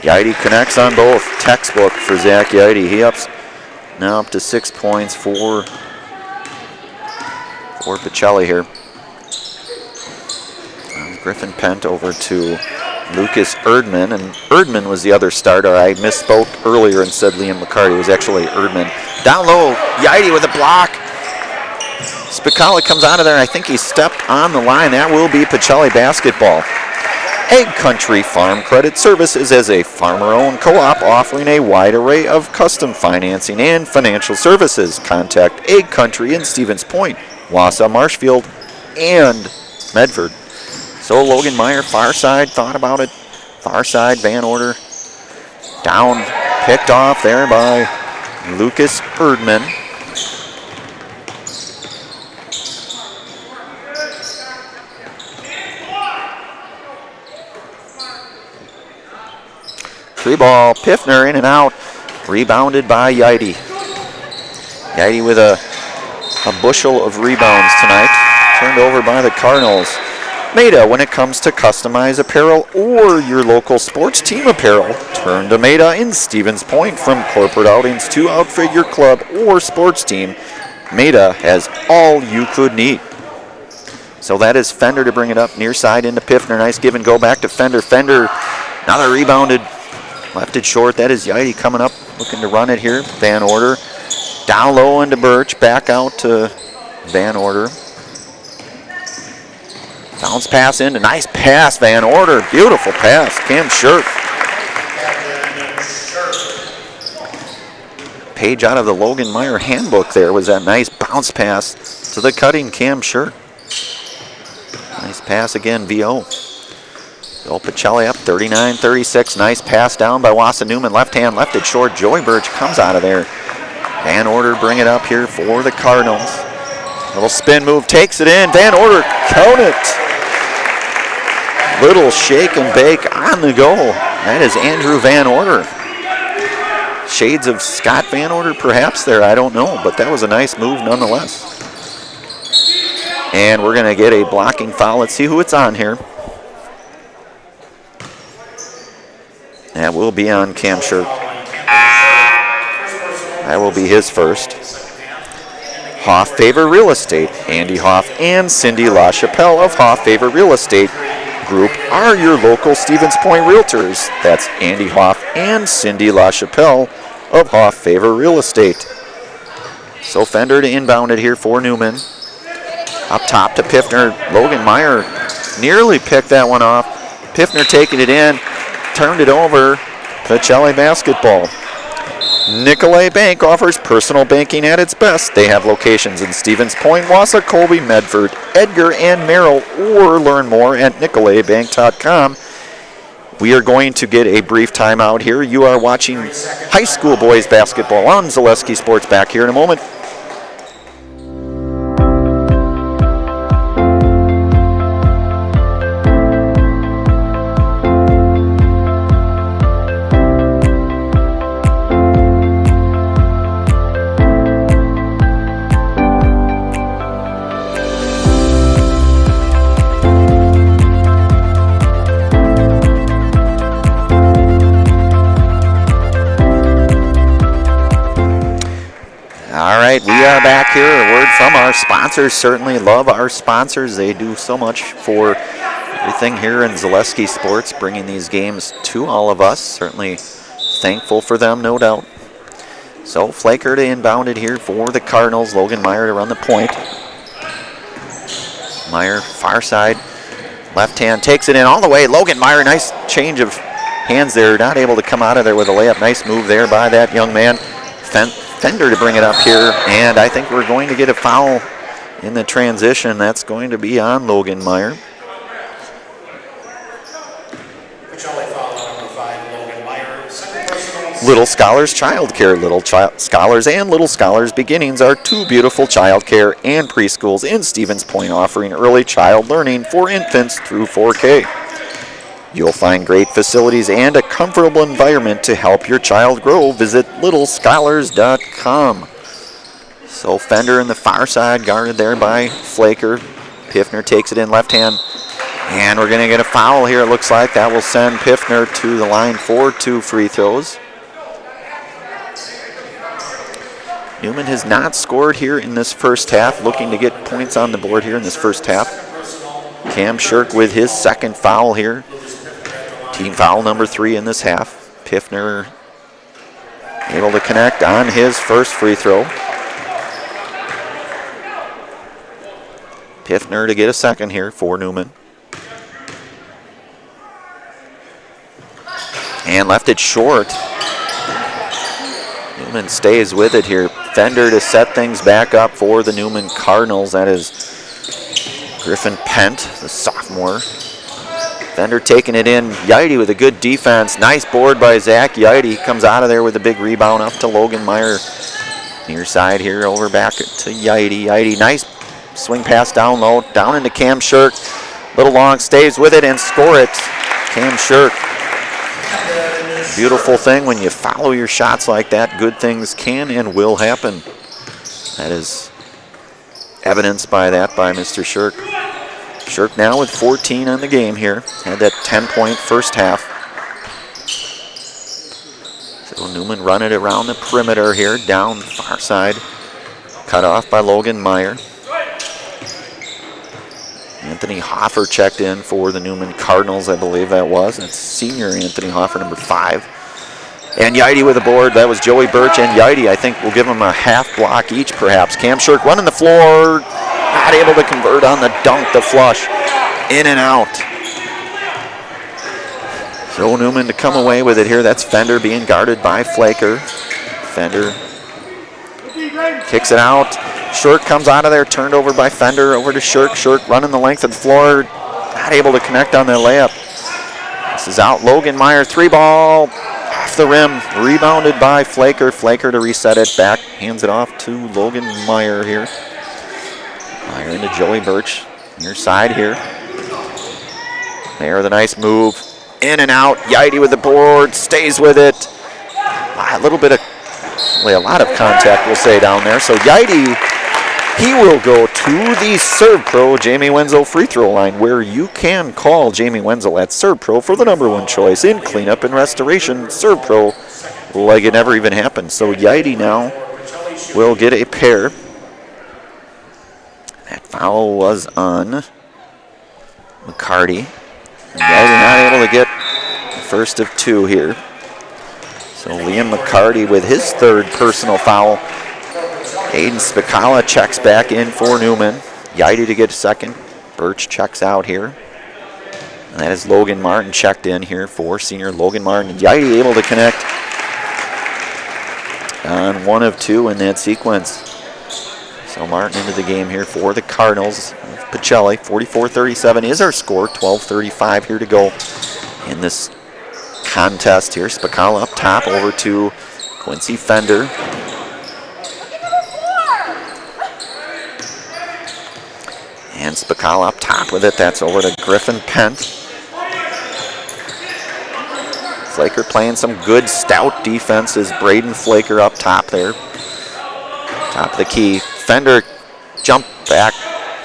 S1: Yide connects on both. Textbook for Zach Yide. He ups now up to 6 points for Pacelli here. Griffin Pent over to Lucas Erdman, and Erdman was the other starter. I misspoke earlier and said Liam McCarty. It was actually Erdman. Down low, Yide with a block. Spicala comes out of there, and I think he stepped on the line. That will be Pacelli basketball. Egg Country Farm Credit Services is a farmer-owned co-op offering a wide array of custom financing and financial services. Contact Egg Country in Stevens Point, Wausau, Marshfield, and Medford. So Logan Meyer, far side, thought about it. Far side, Van Order. Down, picked off there by Lucas Erdman. Three ball, Piffner in and out. Rebounded by Yide. Yide with a bushel of rebounds tonight. Turned over by the Cardinals. Maida, when it comes to customized apparel or your local sports team apparel, turn to Maida in Stevens Point. From corporate outings to outfit your club or sports team, Maida has all you could need. So that is Fender to bring it up near side into Piffner. Nice give and go back to Fender. Fender, another rebounded, left it short. That is Yide coming up, looking to run it here. Van Order down low into Birch, back out to Van Order. Bounce pass in, a nice pass, Van Order. Beautiful pass, Cam Shirk. Page out of the Logan Meyer handbook there was that nice bounce pass to the cutting Cam Shirk. Nice pass again, VO. Bill Pacelli up 39-36. Nice pass down by Wausau Newman. Left hand, left it short. Joey Birch comes out of there. Van Order bring it up here for the Cardinals. Little spin move, takes it in. Van Order, count it. Little shake and bake on the goal. That is Andrew Van Order. Shades of Scott Van Order perhaps there, I don't know, but that was a nice move nonetheless. And we're going to get a blocking foul. Let's see who it's on here. That will be on Cam Shirk. That will be his first. Hoff Favor Real Estate. Andy Hoff and Cindy LaChapelle of Hoff Favor Real Estate Group are your local Stevens Point realtors. That's Andy Hoff and Cindy LaChapelle of Hoff Favor Real Estate. So Fender to inbound it here for Newman. Up top to Piffner. Logan Meyer nearly picked that one off. Piffner taking it in, turned it over. Pacelli basketball. Nicolay Bank offers personal banking at its best. They have locations in Stevens Point, Wausau, Colby, Medford, Edgar, and Merrill, or learn more at nicolaybank.com. We are going to get a brief timeout here. You are watching high school boys basketball on Zaleski Sports. Back here in a moment. All right, we are back here. A word from our sponsors. Certainly love our sponsors. They do so much for everything here in Zaleski Sports, bringing these games to all of us. Certainly thankful for them, no doubt. So Flaker to inbound it here for the Cardinals. Logan Meyer to run the point. Meyer, far side, left hand, takes it in all the way. Logan Meyer, nice change of hands there. Not able to come out of there with a layup. Nice move there by that young man. Fender to bring it up here, and I think we're going to get a foul in the transition. That's going to be on Logan Meyer. Little Scholars Child Care. Little Scholars and Little Scholars Beginnings are two beautiful child care and preschools in Stevens Point, offering early child learning for infants through 4K. You'll find great facilities and a comfortable environment to help your child grow. Visit littlescholars.com. So Fender in the far side, guarded there by Flaker. Piffner takes it in left hand. And we're going to get a foul here, it looks like. That will send Piffner to the line for 2 free throws. Newman has not scored here in this first half, looking to get points on the board here in this first half. Cam Shirk with his second foul here. Team foul number 3 in this half. Piffner able to connect on his first free throw. Piffner to get a second here for Newman. And left it short. Newman stays with it here. Fender to set things back up for the Newman Cardinals. That is Griffin Pent, the sophomore. Fender taking it in. Yidy with a good defense. Nice board by Zach Yidy. Comes out of there with a big rebound up to Logan Meyer. Near side here, over back to Yidy. Yidy, nice swing pass down low. Down into Cam Shirk. Little long, stays with it and score it. Cam Shirk. Beautiful thing when you follow your shots like that. Good things can and will happen. That is evidenced by that by Mr. Shirk. Shirk now with 14 on the game here. Had that 10-point first half. So Newman running it around the perimeter here, down far side. Cut off by Logan Meyer. Anthony Hoffer checked in for the Newman Cardinals, I believe that was. That's senior Anthony Hoffer, number 5. And Yidy with a board. That was Joey Birch and Yidy. I think we'll give them a half block each, perhaps. Cam Shirk running the floor. Not able to convert on the dunk, the flush. In and out. So Newman to come away with it here. That's Fender being guarded by Flaker. Fender kicks it out. Shirk comes out of there, turned over by Fender, over to Shirk. Shirk running the length of the floor. Not able to connect on the layup. This is out. Logan Meyer, 3-ball. Off the rim. Rebounded by Flaker. Flaker to reset it back. Hands it off to Logan Meyer here. Meyer into Joey Birch. Near side here. There, the nice move. In and out. Yidy with the board. Stays with it. A little bit of, a lot of contact, we'll say, down there. So Yidy, he will go to the Serve Pro Jamie Wenzel free throw line, where you can call Jamie Wenzel at Serve Pro for the #1 choice in cleanup and restoration. Serve Pro, like it never even happened. So Yidy now will get a pair. That foul was on McCarty. Yidy not able to get the first of 2 here. So Liam McCarty with his 3rd personal foul. Aiden Spicala checks back in for Newman. Yaidi to get second. Birch checks out here. And that is Logan Martin checked in here for senior Logan Martin. Yaidi able to connect on 1 of 2 in that sequence. So Martin into the game here for the Cardinals. Pacelli, 44-37 is our score. 12:35 here to go in this contest here. Spicala up top over to Quincy Fender. And Spicala up top with it. That's over to Griffin Pent. Flaker playing some good stout defense as Braden Flaker up top there. Top of the key. Fender jump back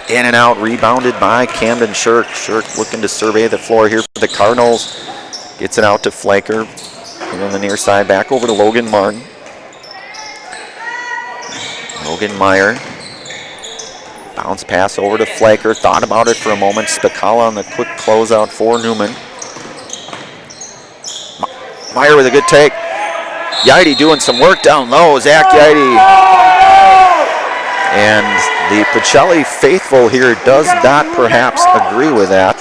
S1: in and out, rebounded by Camden Shirk. Shirk looking to survey the floor here for the Cardinals. Gets it out to Flaker. And on the near side back over to Logan Martin. Logan Meyer. Bounce pass over to Flaker. Thought about it for a moment. Spicala on the quick closeout for Newman. Meyer with a good take. Yaidi doing some work down low. Zach Yaidi. And the Pacelli faithful here does not perhaps agree with that.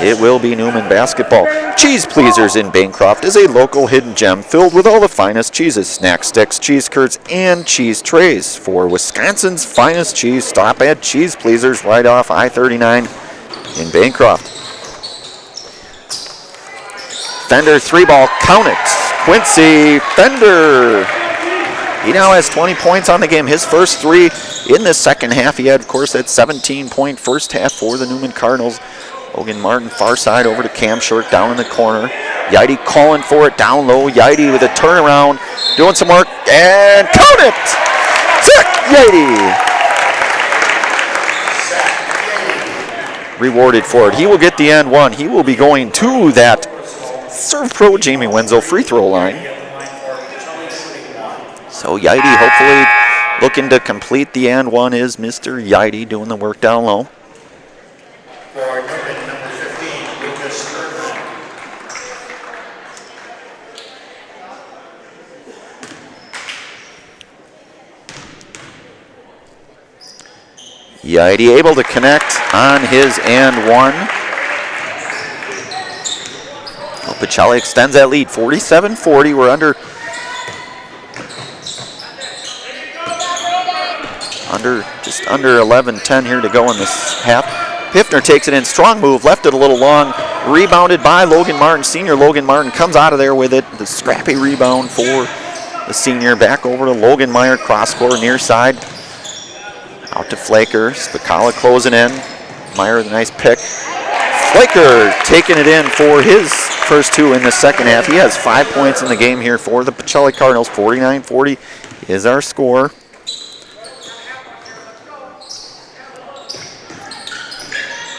S1: It will be Newman basketball. Cheese Pleasers in Bancroft is a local hidden gem filled with all the finest cheeses, snack sticks, cheese curds, and cheese trays. For Wisconsin's finest cheese, stop at Cheese Pleasers right off I-39 in Bancroft. Fender 3-ball, count it. Quincy Fender. He now has 20 points on the game. His first 3 in the second half. He had, of course, that 17-point first half for the Newman Cardinals. Logan Martin far side over to Cam Shirk down in the corner. Yaidi calling for it down low. Yaidi with a turnaround, doing some work, and count it! Zach Yaidi. Rewarded for it. He will get the and one. He will be going to that Serve Pro Jamie Wenzel free throw line. So Yaidi hopefully looking to complete the and one is Mr. Yaidi doing the work down low. Yaidi able to connect on his and one. Well, Pacelli extends that lead, 47-40. We're just under 11-10 here to go in this half. Piffner takes it in, strong move, left it a little long, rebounded by Logan Martin. Senior Logan Martin comes out of there with it. The scrappy rebound for the senior. Back over to Logan Meyer, cross court near side. Out to Flaker, Spicala closing in. Meyer with a nice pick. Flaker taking it in for his first 2 in the second half. He has 5 points in the game here for the Pacelli Cardinals. 49-40 is our score.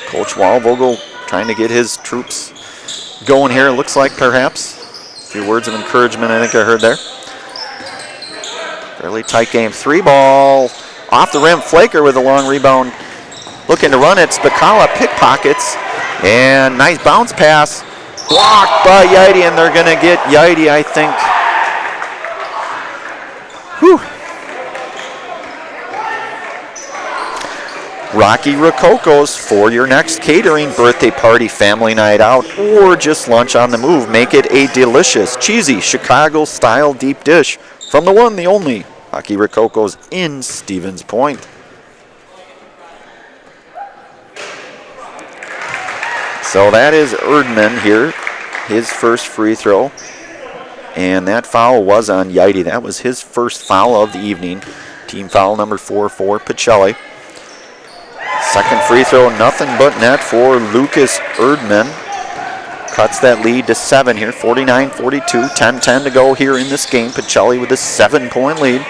S1: Coach Wallvogel trying to get his troops going here, looks like perhaps. A few words of encouragement I think I heard there. Fairly tight game. 3-ball. Off the rim, Flaker with a long rebound. Looking to run it, Spicala pickpockets. And nice bounce pass. Blocked by Yaidi, and they're going to get Yaidi, I think. Whew. Rocky Rococo's for your next catering, birthday party, family night out, or just lunch on the move. Make it a delicious, cheesy, Chicago-style deep dish from the one, the only, Rocky Rococo's in Stevens Point. So that is Erdman here, his first free throw. And that foul was on Yaidi. That was his first foul of the evening. Team foul number 4 for Pacelli. Second free throw, nothing but net for Lucas Erdman. Cuts that lead to 7 here, 49-42, 10-10 to go here in this game. Pacelli with a 7-point lead.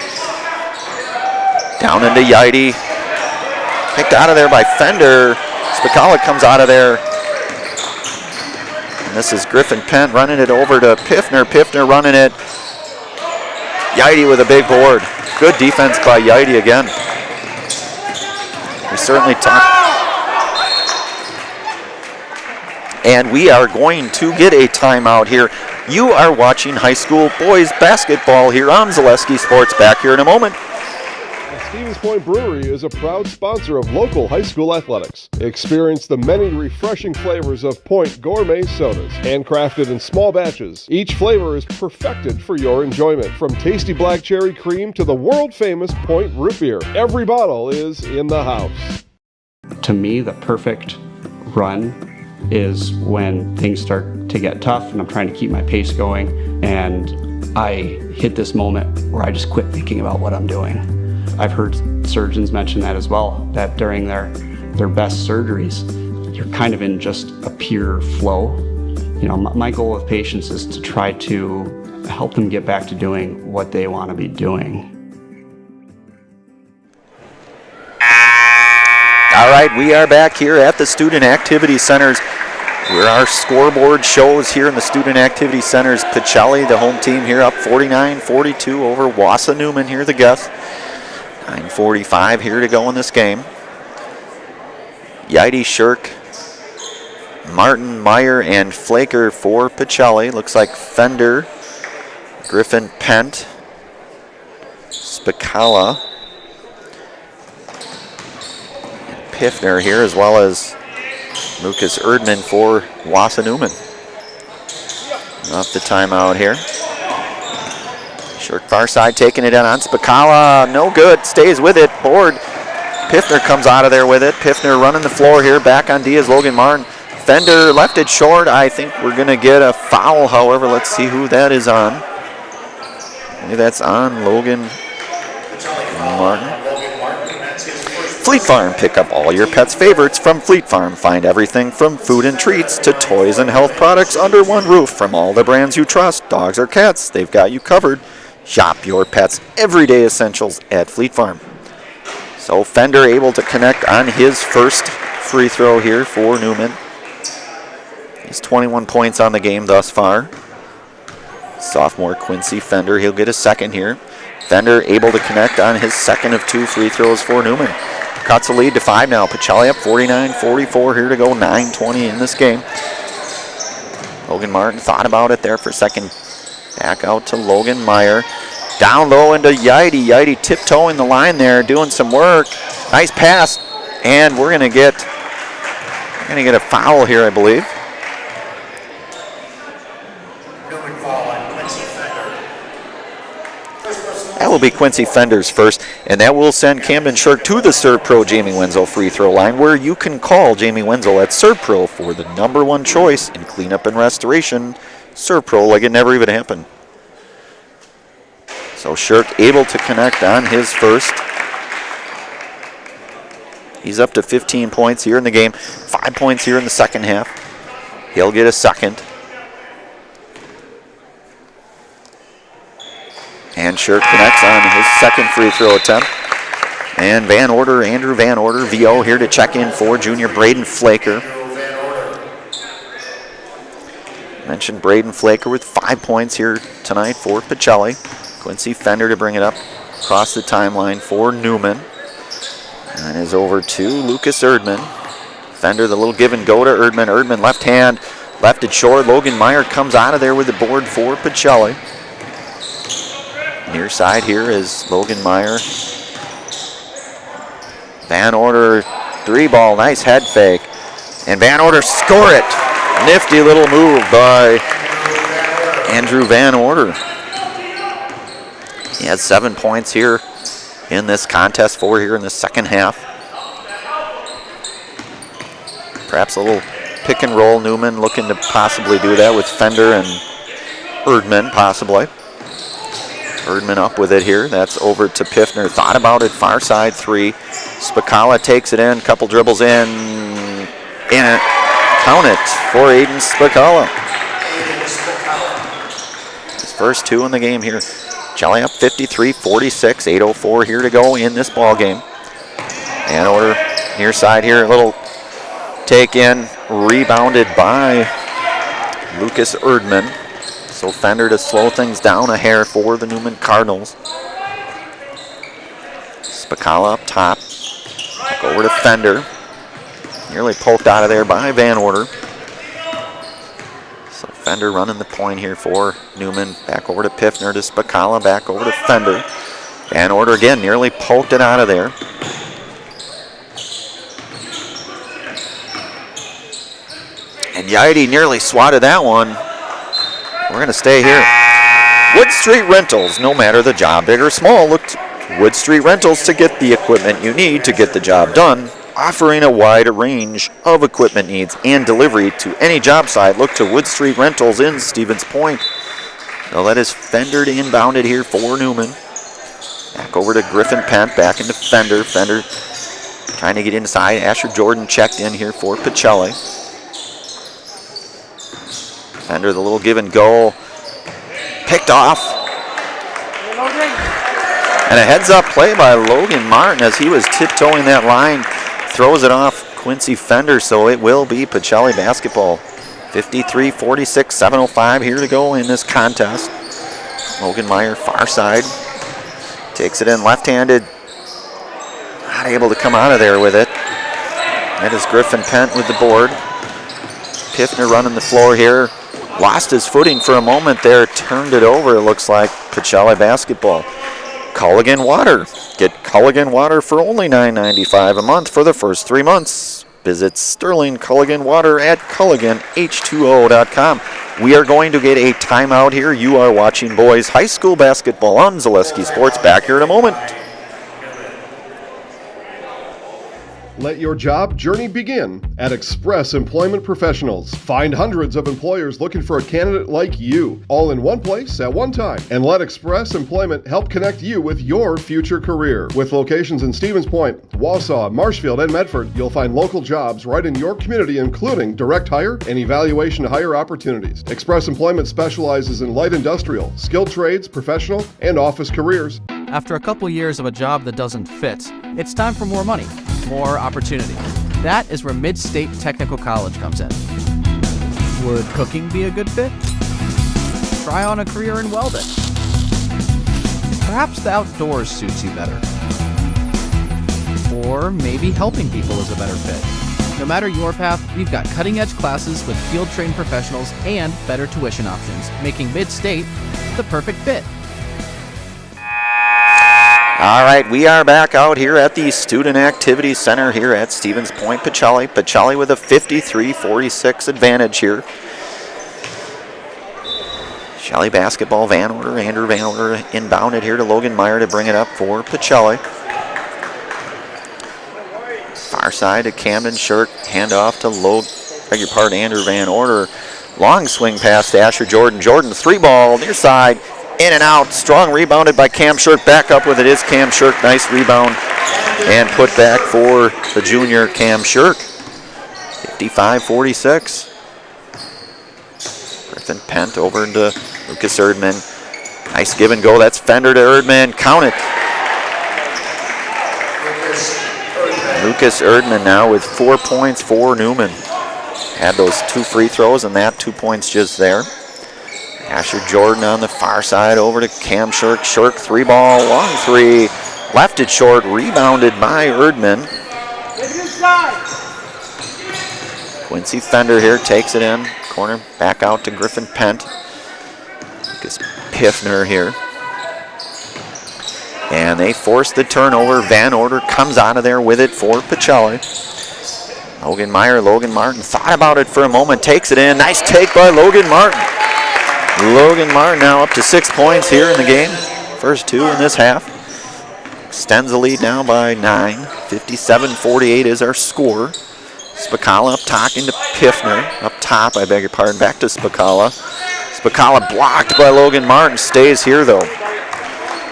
S1: Down into Yaidi. Picked out of there by Fender. Spicala comes out of there. And this is Griffin Penn running it over to Piffner. Piffner running it. Yaidi with a big board. Good defense by Yaidi again. We certainly talked. And we are going to get a timeout here. You are watching high school boys basketball here on Zaleski Sports. Back here in a moment.
S9: Stevens Point Brewery is a proud sponsor of local high school athletics. Experience the many refreshing flavors of Point gourmet sodas, handcrafted in small batches. Each flavor is perfected for your enjoyment, from tasty black cherry cream to the world-famous Point root beer. Every bottle is in the house.
S10: To me, the perfect run is when things start to get tough and I'm trying to keep my pace going, and I hit this moment where I just quit thinking about what I'm doing. I've heard surgeons mention that as well, that during their best surgeries, you're kind of in just a pure flow. You know, my goal with patients is to try to help them get back to doing what they want to be doing.
S1: All right, we are back here at the Student Activity Centers, where our scoreboard shows here in the Student Activity Centers. Pacelli, the home team, here up 49-42 over WIAA Newman here, the guests. 9:45 here to go in this game. Yaidi, Shirk, Martin, Meyer, and Flaker for Pacelli. Looks like Fender, Griffin, Pent, Spicala, and Piffner here, as well as Lucas Erdman for WIAA Newman. Off the timeout here. Shirk far side taking it in on Spicala. No good. Stays with it. Board. Piffner comes out of there with it. Piffner running the floor here. Back on Diaz. Logan Martin. Fender left it short. I think we're going to get a foul. However, let's see who that is on. Maybe that's on Logan Martin. Fleet Farm. Pick up all your pet's favorites from Fleet Farm. Find everything from food and treats to toys and health products under one roof from all the brands you trust. Dogs or cats, they've got you covered. Shop your pet's everyday essentials at Fleet Farm. So Fender able to connect on his first free throw here for Newman. He's 21 points on the game thus far. Sophomore Quincy Fender, he'll get a second here. Fender able to connect on his second of two free throws for Newman. Cuts the lead to 5 now. Pacelli up 49-44 here to go. 9:20 in this game. Logan Martin thought about it there for a second. Back out to Logan Meyer. Down low into Yaidi. Yaidi tiptoeing the line there, doing some work. Nice pass. And we're gonna get a foul here, I believe. That will be Quincy Fender's first, and that will send Camden Shirk to the Serve Pro Jamie Wenzel free throw line, where you can call Jamie Wenzel at Serve Pro for the #1 choice in cleanup and restoration. Serve Pro like it never even happened. So Shirk able to connect on his first. He's up to 15 points here in the game, 5 points here in the second half. He'll get a second. And Shirk connects on his second free throw attempt. And Andrew Van Order, VO, here to check in for junior Braden Flaker. Mentioned Braden Flaker with 5 points here tonight for Pacelli. Quincy Fender to bring it up across the timeline for Newman. And is over to Lucas Erdman. Fender, the little give and go to Erdman. Erdman left hand, left it short. Logan Meyer comes out of there with the board for Pacelli. Near side here is Logan Meyer. Van Order, 3-ball, nice head fake. And Van Order score it. Nifty little move by Andrew Van Order. He has 7 points here in this contest, 4 here in the second half. Perhaps a little pick and roll. Newman looking to possibly do that with Fender and Erdman possibly. Erdman up with it here. That's over to Piffner. Thought about it. Far side 3. Spicala takes it in. Couple dribbles in. In it. Count it for Aiden Spicala. His first 2 in the game here. Pacelli up 53-46. 8:04 here to go in this ball game. Van Order near side here. A little take in. Rebounded by Lucas Erdman. So Fender to slow things down a hair for the Newman Cardinals. Spicala up top. Back over to Fender. Nearly poked out of there by Van Order. So Fender running the point here for Newman. Back over to Piffner to Spicala. Back over to Fender. Van Order again nearly poked it out of there. And Yaidi nearly swatted that one. We're going to stay here. Wood Street Rentals, no matter the job, big or small, look to Wood Street Rentals to get the equipment you need to get the job done. Offering a wide range of equipment needs and delivery to any job site, look to Wood Street Rentals in Stevens Point. Now that is Fender inbounded here for Newman. Back over to Griffin Pent, back into Fender. Fender trying to get inside. Asher Jordan checked in here for Pacelli. Fender, the little give and go. Picked off. And a heads up play by Logan Martin as he was tiptoeing that line. Throws it off Quincy Fender, so it will be Pacelli basketball. 53-46, 7:05 here to go in this contest. Logan Meyer, far side. Takes it in left-handed. Not able to come out of there with it. That is Griffin Pent with the board. Piffner running the floor here. Lost his footing for a moment there. Turned it over, it looks like. Pacelli basketball. Culligan Water. Get Culligan Water for only $9.95 a month for the first 3 months. Visit Sterling Culligan Water at CulliganH2O.com. We are going to get a timeout here. You are watching boys high school basketball on Zaleski Sports. Back here in a moment.
S9: Let your job journey begin at Express Employment Professionals. Find hundreds of employers looking for a candidate like you, all in one place at one time. And let Express Employment help connect you with your future career. With locations in Stevens Point, Wausau, Marshfield, and Medford, you'll find local jobs right in your community, including direct hire and evaluation to hire opportunities. Express Employment specializes in light industrial, skilled trades, professional, and office careers.
S11: After a couple years of a job that doesn't fit, it's time for more money, more opportunity. That is where Mid-State Technical College comes in. Would cooking be a good fit? Try on a career in welding. Perhaps the outdoors suits you better. Or maybe helping people is a better fit. No matter your path, we've got cutting-edge classes with field-trained professionals and better tuition options, making Mid-State the perfect fit.
S1: All right, we are back out here at the Student Activity Center here at Stevens Point. Pacelli with a 53-46 advantage here. Pacelli basketball, Van Order, Andrew Van Order inbounded here to Logan Meyer to bring it up for Pacelli. Far side to Camden Shirk, handoff to Andrew Van Order. Long swing pass to Asher Jordan. Jordan, three ball, near side. In and out, strong rebounded by Cam Shirk. Back up with it is Cam Shirk. Nice rebound and put back for the junior Cam Shirk. 55-46. Griffin Pent over to Lucas Erdman. Nice give and go. That's Fender to Erdman. Count it. Lucas Erdman now with 4 points for Newman. Had those 2 free throws and that 2 points just there. Asher Jordan on the far side over to Cam Shirk. Shirk, three ball, long three. Left it short, rebounded by Erdman. Quincy Fender here takes it in. Corner back out to Griffin Pent. Lucas Piffner here. And they force the turnover. Van Order comes out of there with it for Pacelli. Logan Martin thought about it for a moment, takes it in. Nice take by Logan Martin. Logan Martin now up to 6 points here in the game. First 2 in this half. Extends the lead now by 9. 57-48 is our score. Spicala up talking to Piffner. Up top, I beg your pardon. Back to Spicala. Spicala blocked by Logan Martin. Stays here though.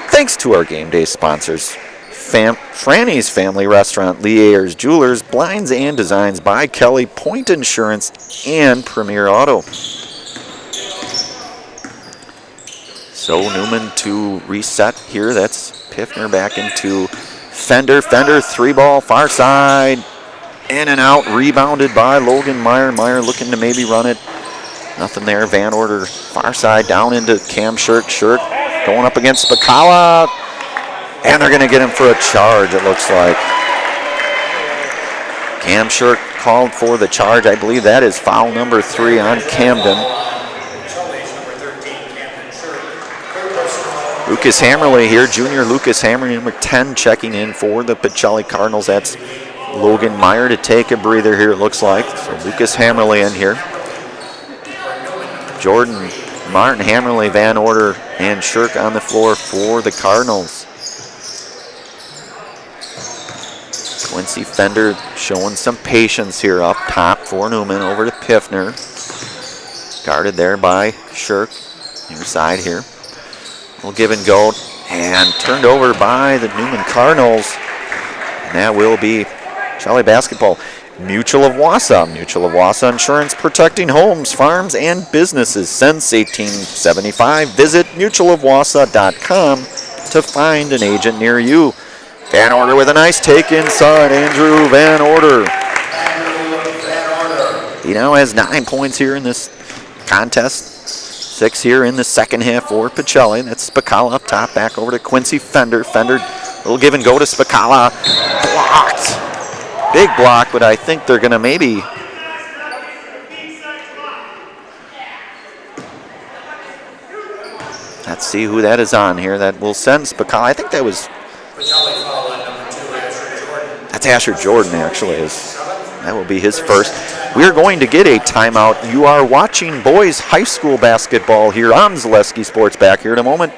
S1: Thanks to our game day sponsors. Franny's Family Restaurant, Lee Ayers Jewelers, Blinds and Designs by Kelly, Point Insurance, and Premier Auto. So Newman to reset here. That's Piffner back into Fender. Fender, three ball, far side. In and out, rebounded by Logan Meyer. Meyer looking to maybe run it. Nothing there. Van Order, far side, down into Cam Shirk. Shirk going up against Spicala. And they're going to get him for a charge, it looks like. Cam Shirk called for the charge. I believe that is foul number 3 on Camden. Lucas Hammerly here, junior Lucas Hammerly, number 10, checking in for the Pacelli Cardinals. That's Logan Meyer to take a breather here, it looks like. So Lucas Hammerly in here. Jordan, Martin, Hammerly, Van Order, and Shirk on the floor for the Cardinals. Quincy Fender showing some patience here up top for Newman. Over to Piffner. Guarded there by Shirk. Near side here. We'll give and go. And turned over by the Newman Cardinals. And that will be Pacelli basketball. Mutual of Wausau. Mutual of Wausau Insurance, protecting homes, farms, and businesses since 1875. Visit mutualofwausau.com to find an agent near you. Van Order with a nice take inside. Andrew Van Order. He now has 9 points here in this contest. 6 here in the second half for Pacelli. That's Spicala up top. Back over to Quincy Fender. Fender, little give and go to Spicala. Blocked. Big block, but I think they're going to maybe... Let's see who that is on here. That will send Spicala. I think that was... That's Asher Jordan, actually. That will be his first. We're going to get a timeout. You are watching boys high school basketball here on Zaleski Sports. Back here in a moment.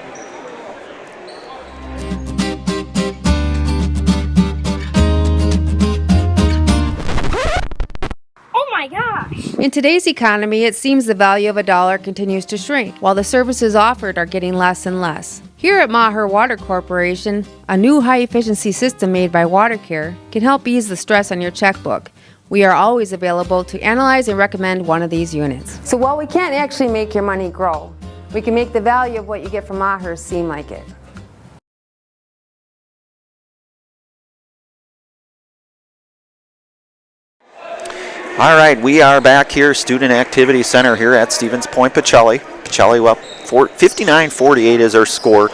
S12: In today's economy, it seems the value of a dollar continues to shrink, while the services offered are getting less and less. Here at Maher Water Corporation, a new high-efficiency system made by WaterCare can help ease the stress on your checkbook. We are always available to analyze and recommend one of these units.
S13: So while we can't actually make your money grow, we can make the value of what you get from Maher seem like it.
S1: All right, we are back here, Student Activity Center here at Stevens Point, Pacelli. Pacelli up 59-48 is our score.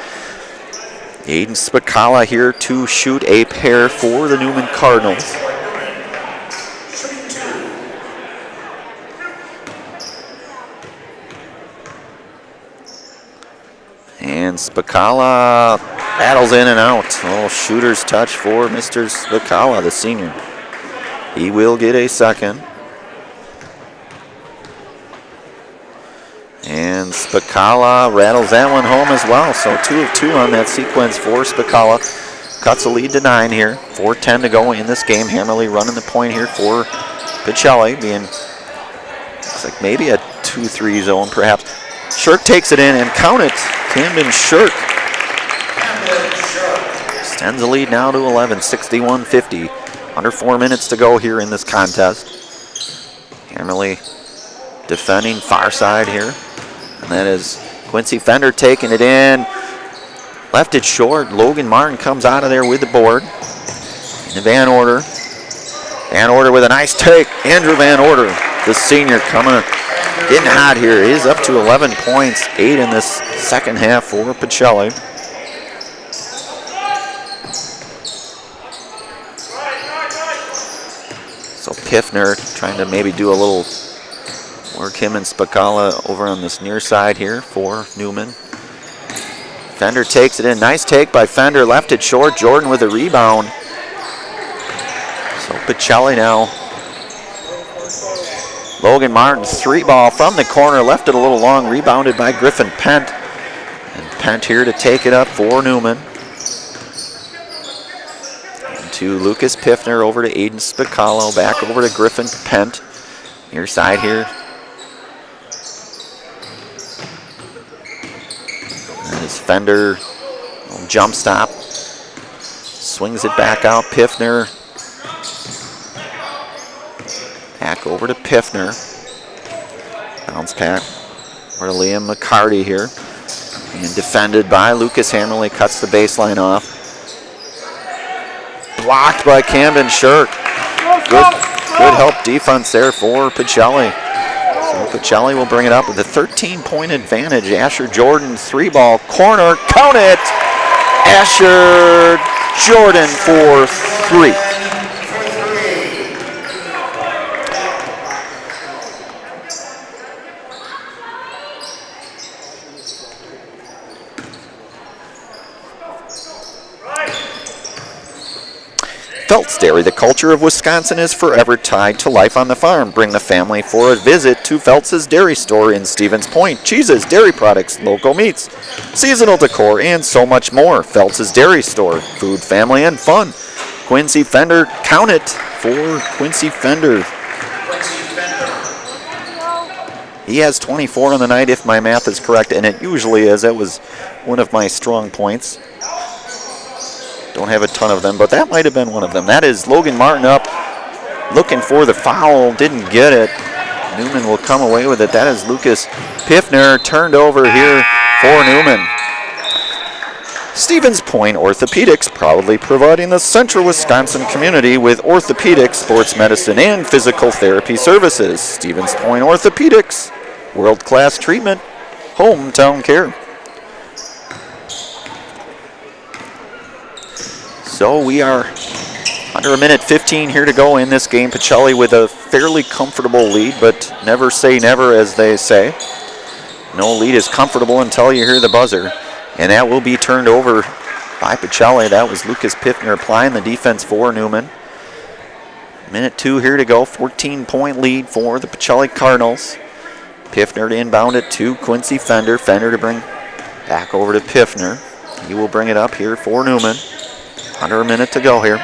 S1: Aiden Spicala here to shoot a pair for the Newman Cardinals. And Spicala battles in and out. Oh, shooter's touch for Mr. Spicala, the senior. He will get a second. And Spicala rattles that one home as well. So 2 of 2 on that sequence for Spicala. Cuts a lead to 9 here. 4:10 to go in this game. Hammerly running the point here for Pacelli. Looks like maybe a 2-3 zone perhaps. Shirk takes it in and count it. Camden Shirk extends the lead now to 11, 61-50. Under 4 minutes to go here in this contest. Hammerly defending far side here. And that is Quincy Fender taking it in. Left it short. Logan Martin comes out of there with the board. And Van Order. Van Order with a nice take. Andrew Van Order, the senior, getting hot here. He's up to 11 points, 8 in this second half for Pacelli. So Piffner trying to maybe do a little work him and Spicala over on this near side here for Newman. Fender takes it in. Nice take by Fender. Left it short. Jordan with a rebound. So Pacelli now. Logan Martin, 3 ball from the corner. Left it a little long. Rebounded by Griffin Pent. And Pent here to take it up for Newman. And to Lucas Piffner, over to Aiden Spicala. Back over to Griffin Pent. Near side here. Fender, jump stop, swings it back out. Piffner, back over to Piffner. Bounce back for Liam McCarty here. And defended by Lucas Hammerly, cuts the baseline off. Blocked by Camden Shirk. Good help defense there for Pacelli. So Pacelli will bring it up with a 13-point advantage. Asher Jordan, 3-ball corner, count it! Asher Jordan for 3. Felt's Dairy. The culture of Wisconsin is forever tied to life on the farm. Bring the family for a visit to Felt's Dairy Store in Stevens Point. Cheeses, dairy products, local meats, seasonal decor, and so much more. Felt's Dairy Store. Food, family, and fun. Quincy Fender, count it for Quincy Fender. He has 24 on the night, if my math is correct, and it usually is. That was one of my strong points. Don't have a ton of them, but that might have been one of them. That is Logan Martin up, looking for the foul, didn't get it. Newman will come away with it. That is Lucas Piffner, turned over here for Newman. Stevens Point Orthopedics, proudly providing the central Wisconsin community with orthopedic, sports medicine, and physical therapy services. Stevens Point Orthopedics, world-class treatment, hometown care. So we are under a minute 15 here to go in this game. Pacelli with a fairly comfortable lead, but never say never, as they say. No lead is comfortable until you hear the buzzer. And that will be turned over by Pacelli. That was Lucas Piffner applying the defense for Newman. Minute 2 here to go. 14-point lead for the Pacelli Cardinals. Piffner to inbound it to Quincy Fender. Fender to bring back over to Piffner. He will bring it up here for Newman. Under a minute to go here.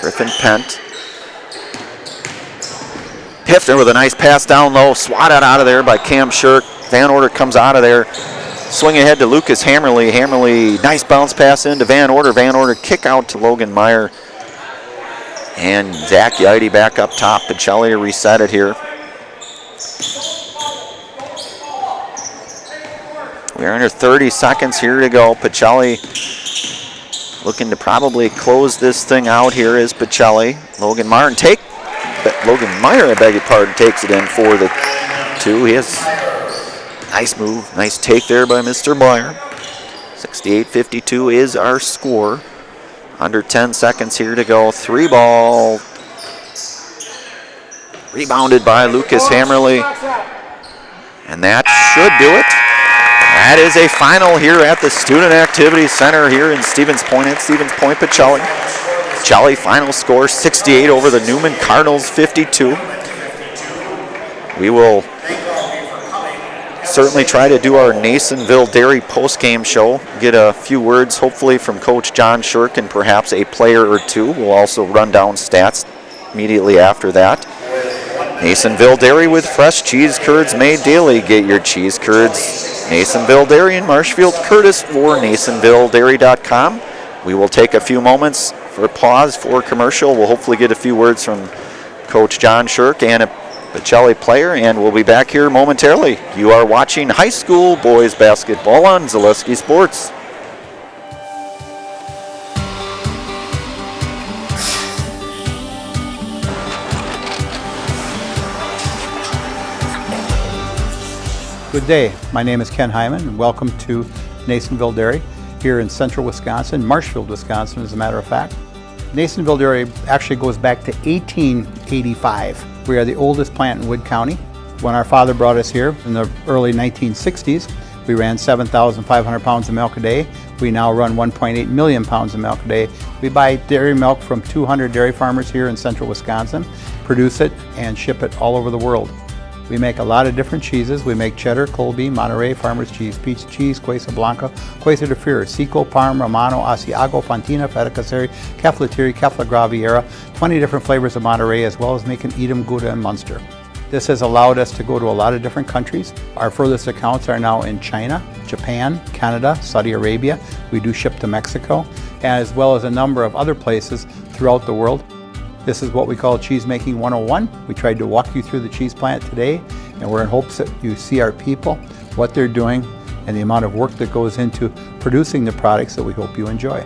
S1: Griffin Pent. Piffner with a nice pass down low. Swatted out of there by Cam Shirk. Van Order comes out of there. Swing ahead to Lucas Hammerly. Hammerly, nice bounce pass into Van Order. Van Order kick out to Logan Meyer. And Zach Yaite back up top. Pacelli to reset it here. We're under 30 seconds here to go. Pacelli looking to probably close this thing out here is Pacelli. Logan Meyer, I beg your pardon, takes it in for the 2. He has nice move, nice take there by Mr. Meyer. 68-52 is our score. Under 10 seconds here to go. 3 ball. Rebounded by Lucas Hammerly. And that should do it. That is a final here at the Student Activity Center here in Stevens Point at Stevens Point. Pacelli. Pacelli final score 68 over the Newman Cardinals 52. We will certainly try to do our Nasonville Dairy post-game show. Get a few words hopefully from Coach John Shirk and perhaps a player or two. We'll also run down stats immediately after that. Nasonville Dairy with fresh cheese curds made daily. Get your cheese curds. Nasonville Dairy in Marshfield. Curtis for NasonvilleDairy.com. We will take a few moments for a pause for commercial. We'll hopefully get a few words from Coach John Shirk and a Pacelli player, and we'll be back here momentarily. You are watching high school boys basketball on Zaleski Sports.
S3: Good day. My name is Ken Hyman, and welcome to Nasonville Dairy here in central Wisconsin, Marshfield, Wisconsin, as a matter of fact. Nasonville Dairy actually goes back to 1885. We are the oldest plant in Wood County. When our father brought us here in the early 1960s, we ran 7,500 pounds of milk a day. We now run 1.8 million pounds of milk a day. We buy dairy milk from 200 dairy farmers here in central Wisconsin, produce it, and ship it all over the world. We make a lot of different cheeses. We make cheddar, Colby, Monterey, Farmer's Cheese, Peach Cheese, Quesa Blanca, Quesa de Fure, Seco, Parm, Romano, Asiago, Fontina, Feta Caseri, Caflatiri, Cafla Graviera, 20 different flavors of Monterey, as well as making Edam, Gouda, and Munster. This has allowed us to go to a lot of different countries. Our furthest accounts are now in China, Japan, Canada, Saudi Arabia. We do ship to Mexico, as well as a number of other places throughout the world. This is what we call Cheese Making 101. We tried to walk you through the cheese plant today, and we're in hopes that you see our people, what they're doing, and the amount of work that goes into producing the products that we hope you enjoy.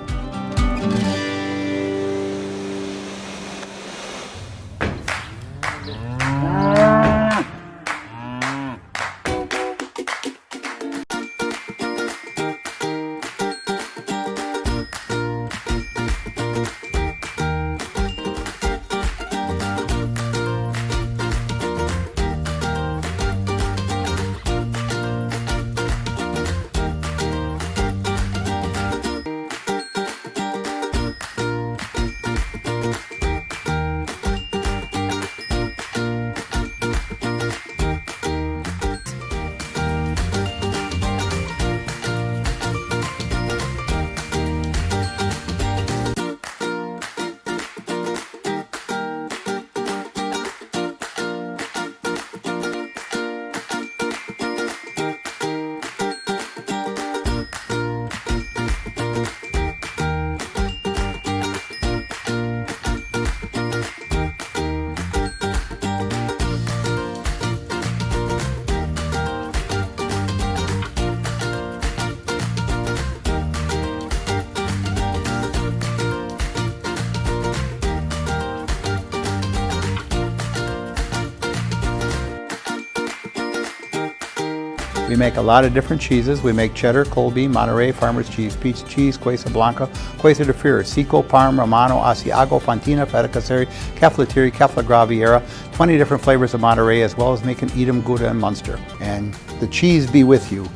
S3: We make a lot of different cheeses. We make cheddar, Colby, Monterey, Farmer's Cheese, Pizza Cheese, Quesa Blanca, Quesa de Freire, Seco, Parm, Romano, Asiago, Fontina, Feta Caseri, Caflateri, Cafla Graviera, 20 different flavors of Monterey, as well as making Edam, Gouda, and Munster. And the cheese be with you.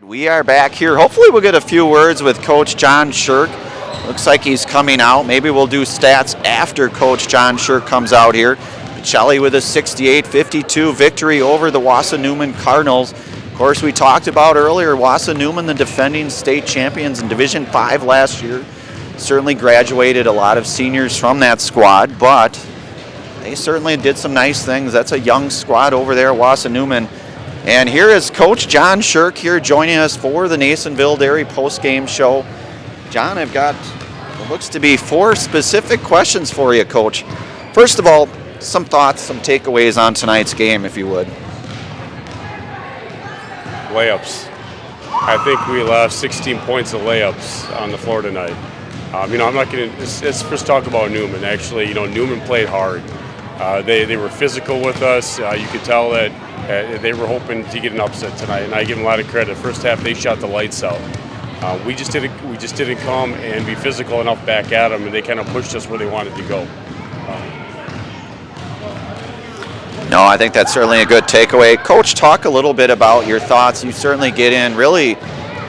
S1: We are back here. Hopefully we'll get a few words with Coach John Shirk. Looks like he's coming out. Maybe we'll do stats after Coach John Shirk comes out here. Pacelli with a 68-52 victory over the WIAA Newman Cardinals. Of course, we talked about earlier, WIAA Newman, the defending state champions in Division 5 last year. Certainly graduated a lot of seniors from that squad, but they certainly did some nice things. That's a young squad over there at WIAA Newman. And here is Coach John Shirk here joining us for the Nasonville Dairy post-game show. John, I've got what looks to be 4 specific questions for you, Coach. First of all, some thoughts, some takeaways on tonight's game, if you would.
S14: Layups. I think we left 16 points of layups on the floor tonight. I'm not going to, let's first talk about Newman. Actually, Newman played hard. They were physical with us. You could tell that they were hoping to get an upset tonight, and I give them a lot of credit. First half, they shot the lights out. We just didn't come and be physical enough back at them, and they kind of pushed us where they wanted to go.
S1: No, I think that's certainly a good takeaway. Coach, talk a little bit about your thoughts. You certainly get in really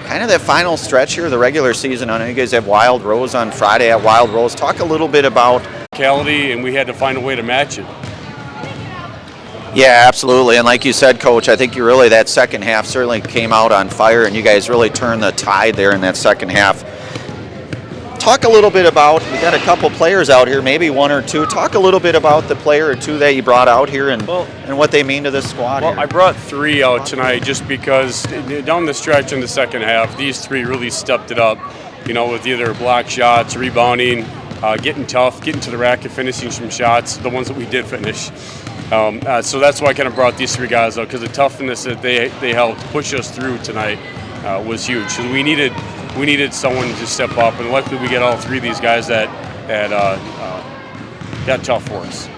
S1: kind of that final stretch here of the regular season. I know you guys have Wild Rose on Friday at Wild Rose. Talk a little bit about
S14: physicality, and we had to find a way to match it.
S1: Yeah, absolutely. And like you said, Coach, I think you really, that second half certainly came out on fire, and you guys really turned the tide there in that second half. Talk a little bit about, we got a couple players out here, maybe 1 or 2. Talk a little bit about the player or 2 that you brought out here and what they mean to this squad.
S14: Well,
S1: here.
S14: I brought 3 out tonight just because down the stretch in the second half, these 3 really stepped it up, with either block shots, rebounding, getting tough, getting to the rack and finishing some shots, the ones that we did finish. So that's why I kind of brought these 3 guys out, because the toughness that they helped push us through tonight was huge. So we needed someone to step up, and luckily we get all 3 of these guys that got tough for us.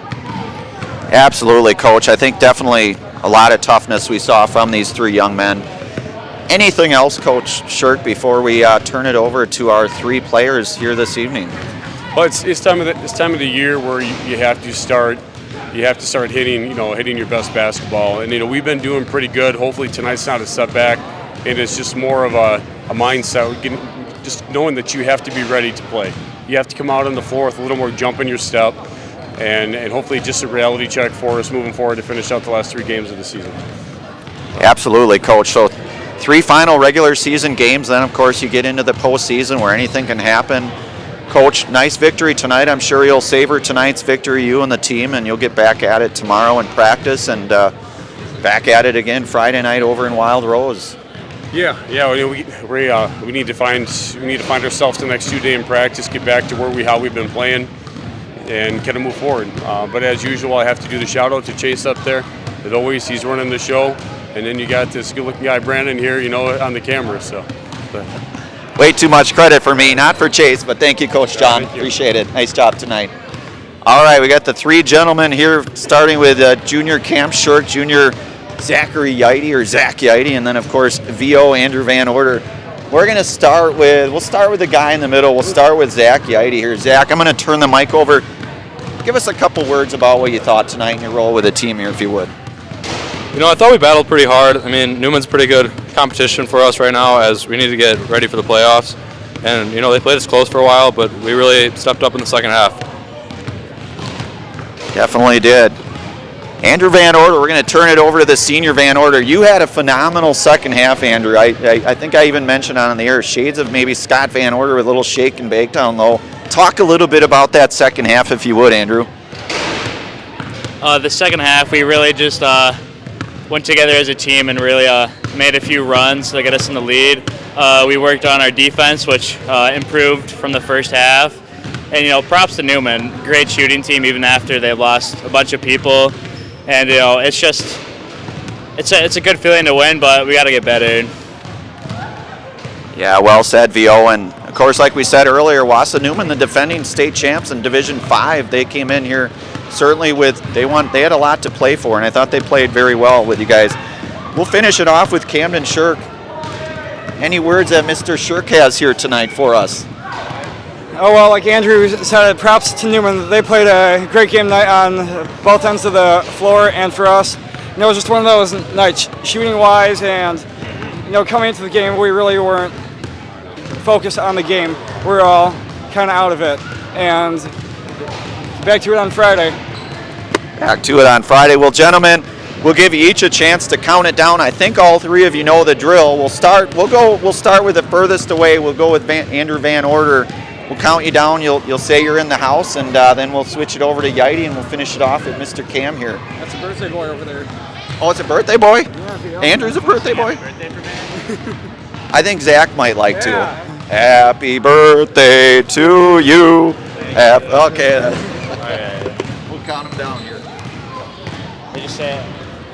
S1: Absolutely, Coach. I think definitely a lot of toughness we saw from these 3 young men. Anything else, Coach Shirk, before we turn it over to our 3 players here this evening?
S14: Well, it's time of the year where you have to start hitting your best basketball, and we've been doing pretty good. Hopefully tonight's not a setback, and it's just more of a mindset, just knowing that you have to be ready to play. You have to come out on the floor with a little more jump in your step, and hopefully just a reality check for us moving forward to finish out the last 3 games of the season.
S1: Absolutely, Coach. So 3 final regular season games, then of course you get into the postseason where anything can happen. Coach, nice victory tonight. I'm sure you'll savor tonight's victory, you and the team, and you'll get back at it tomorrow in practice and back at it again Friday night over in Wild Rose.
S14: Yeah. We need to find ourselves the next 2 days in practice, get back to how we've been playing, and kind of move forward. But as usual, I have to do the shout out to Chase up there. As always, he's running the show, and then you got this good-looking guy Brandon here, on the camera. So.
S1: Way too much credit for me, not for Chase, but thank you, Coach John. Appreciate it. Nice job tonight. All right, we got the 3 gentlemen here, starting with Junior Camp Shirk, Junior Zachary Yidy, or Zach Yidy, and then, of course, VO Andrew Van Order. We'll start with the guy in the middle. We'll start with Zach Yidy here. Zach, I'm going to turn the mic over. Give us a couple words about what you thought tonight in your role with the team here, if you would.
S15: I thought we battled pretty hard. I mean, Newman's pretty good competition for us right now as we need to get ready for the playoffs. And, they played us close for a while, but we really stepped up in the second half.
S1: Definitely did. Andrew Van Order, we're going to turn it over to the senior Van Order. You had a phenomenal second half, Andrew. I think I even mentioned on the air, shades of maybe Scott Van Order with a little shake and bake down low. Talk a little bit about that second half, if you would, Andrew.
S16: The second half, we really just went together as a team and really made a few runs to get us in the lead. We worked on our defense, which improved from the first half. And, props to Newman. Great shooting team, even after they lost a bunch of people. And, it's just, it's a good feeling to win, but we got to get better.
S1: Yeah, well said, VO. And, of course, like we said earlier, Wassa Newman, the defending state champs in Division 5, they came in here certainly they had a lot to play for, and I thought they played very well with you guys. We'll finish it off with Camden Shirk. Any words that Mr. Shirk has here tonight for us?
S17: Oh, well, like Andrew said, props to Newman. They played a great game night on both ends of the floor, and for us, it was just one of those nights, shooting-wise, and, coming into the game, we really weren't focused on the game. We're all kind of out of it, and back to it on Friday.
S1: Back to it on Friday. Well, gentlemen, we'll give you each a chance to count it down. I think all three of you know the drill. We'll start with the furthest away. We'll go with Andrew Van Order. We'll count you down. You'll say you're in the house, and then we'll switch it over to Yighty, and we'll finish it off with Mr. Cam here.
S17: That's a birthday boy over there.
S1: Oh, it's a birthday boy?
S17: Yeah,
S1: Andrew's a birthday boy?
S17: Birthday for me.
S1: I think Zach might like to. Happy birthday to you. Okay. We'll count them down here.
S16: Did you say it?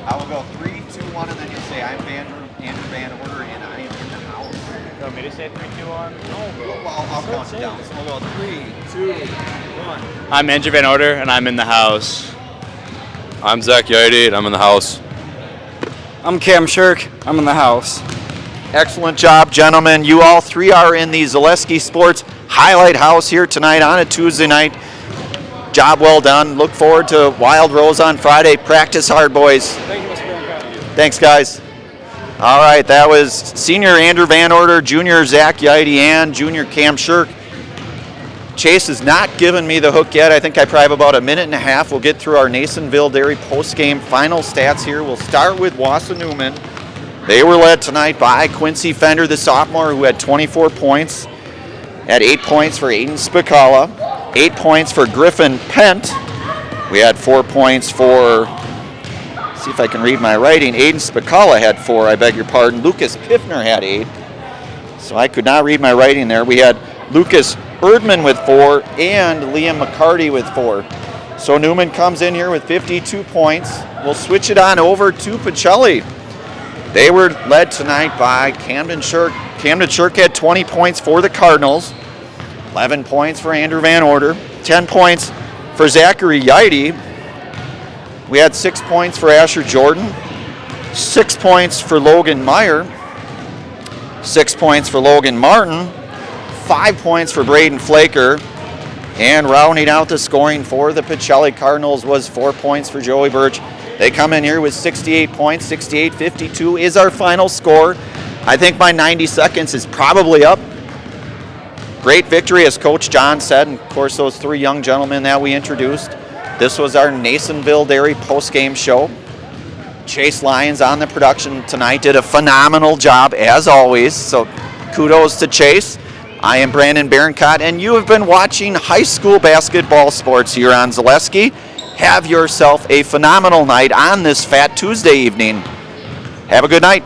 S1: I will go 3, 2, 1, and then you'll say I'm Andrew Van Order, and I am in the house.
S16: You want me to say 3, 2, 1?
S1: No, I'll count it down. So we'll go 3, 2, 1.
S16: I'm Andrew Van Order, and I'm in the house.
S15: I'm Zach Yighty, and I'm in the house.
S17: I'm Cam Shirk. I'm in the house.
S1: Excellent job, gentlemen. You all three are in the Zaleski Sports Highlight House here tonight on a Tuesday night. Job well done. Look forward to Wild Rose on Friday. Practice hard, boys.
S17: Thank you, Mr. Branca.
S1: Thanks, guys. All right, that was senior Andrew Van Order, junior Zach Yighty, and junior Cam Shirk. Chase has not given me the hook yet. I think I probably have about a minute and a half. We'll get through our Nasonville Dairy post-game final stats here. We'll start with Wassa Newman. They were led tonight by Quincy Fender, the sophomore, who had 24 points. Had 8 points for Aiden Spicala, 8 points for Griffin Pent. We had 4 points for, see if I can read my writing, Aiden Spicala had 4, I beg your pardon. Lucas Piffner had 8. So I could not read my writing there. We had Lucas Erdman with 4 and Liam McCarty with 4. So Newman comes in here with 52 points. We'll switch it on over to Pacelli. They were led tonight by Camden Shirk. Camden Shirk had 20 points for the Cardinals, 11 points for Andrew Van Order, 10 points for Zachary Yighty. We had 6 points for Asher Jordan, 6 points for Logan Meyer, 6 points for Logan Martin, 5 points for Braden Flaker, and rounding out the scoring for the Pacelli Cardinals was 4 points for Joey Birch. They come in here with 68 points. 68-52 is our final score. I think my 90 seconds is probably up. Great victory, as Coach John said, and of course those 3 young gentlemen that we introduced. This was our Nasonville Dairy post-game show. Chase Lyons on the production tonight did a phenomenal job, as always, so kudos to Chase. I am Brandon Berencott, and you have been watching high school basketball sports here on Zaleski. Have yourself a phenomenal night on this Fat Tuesday evening. Have a good night.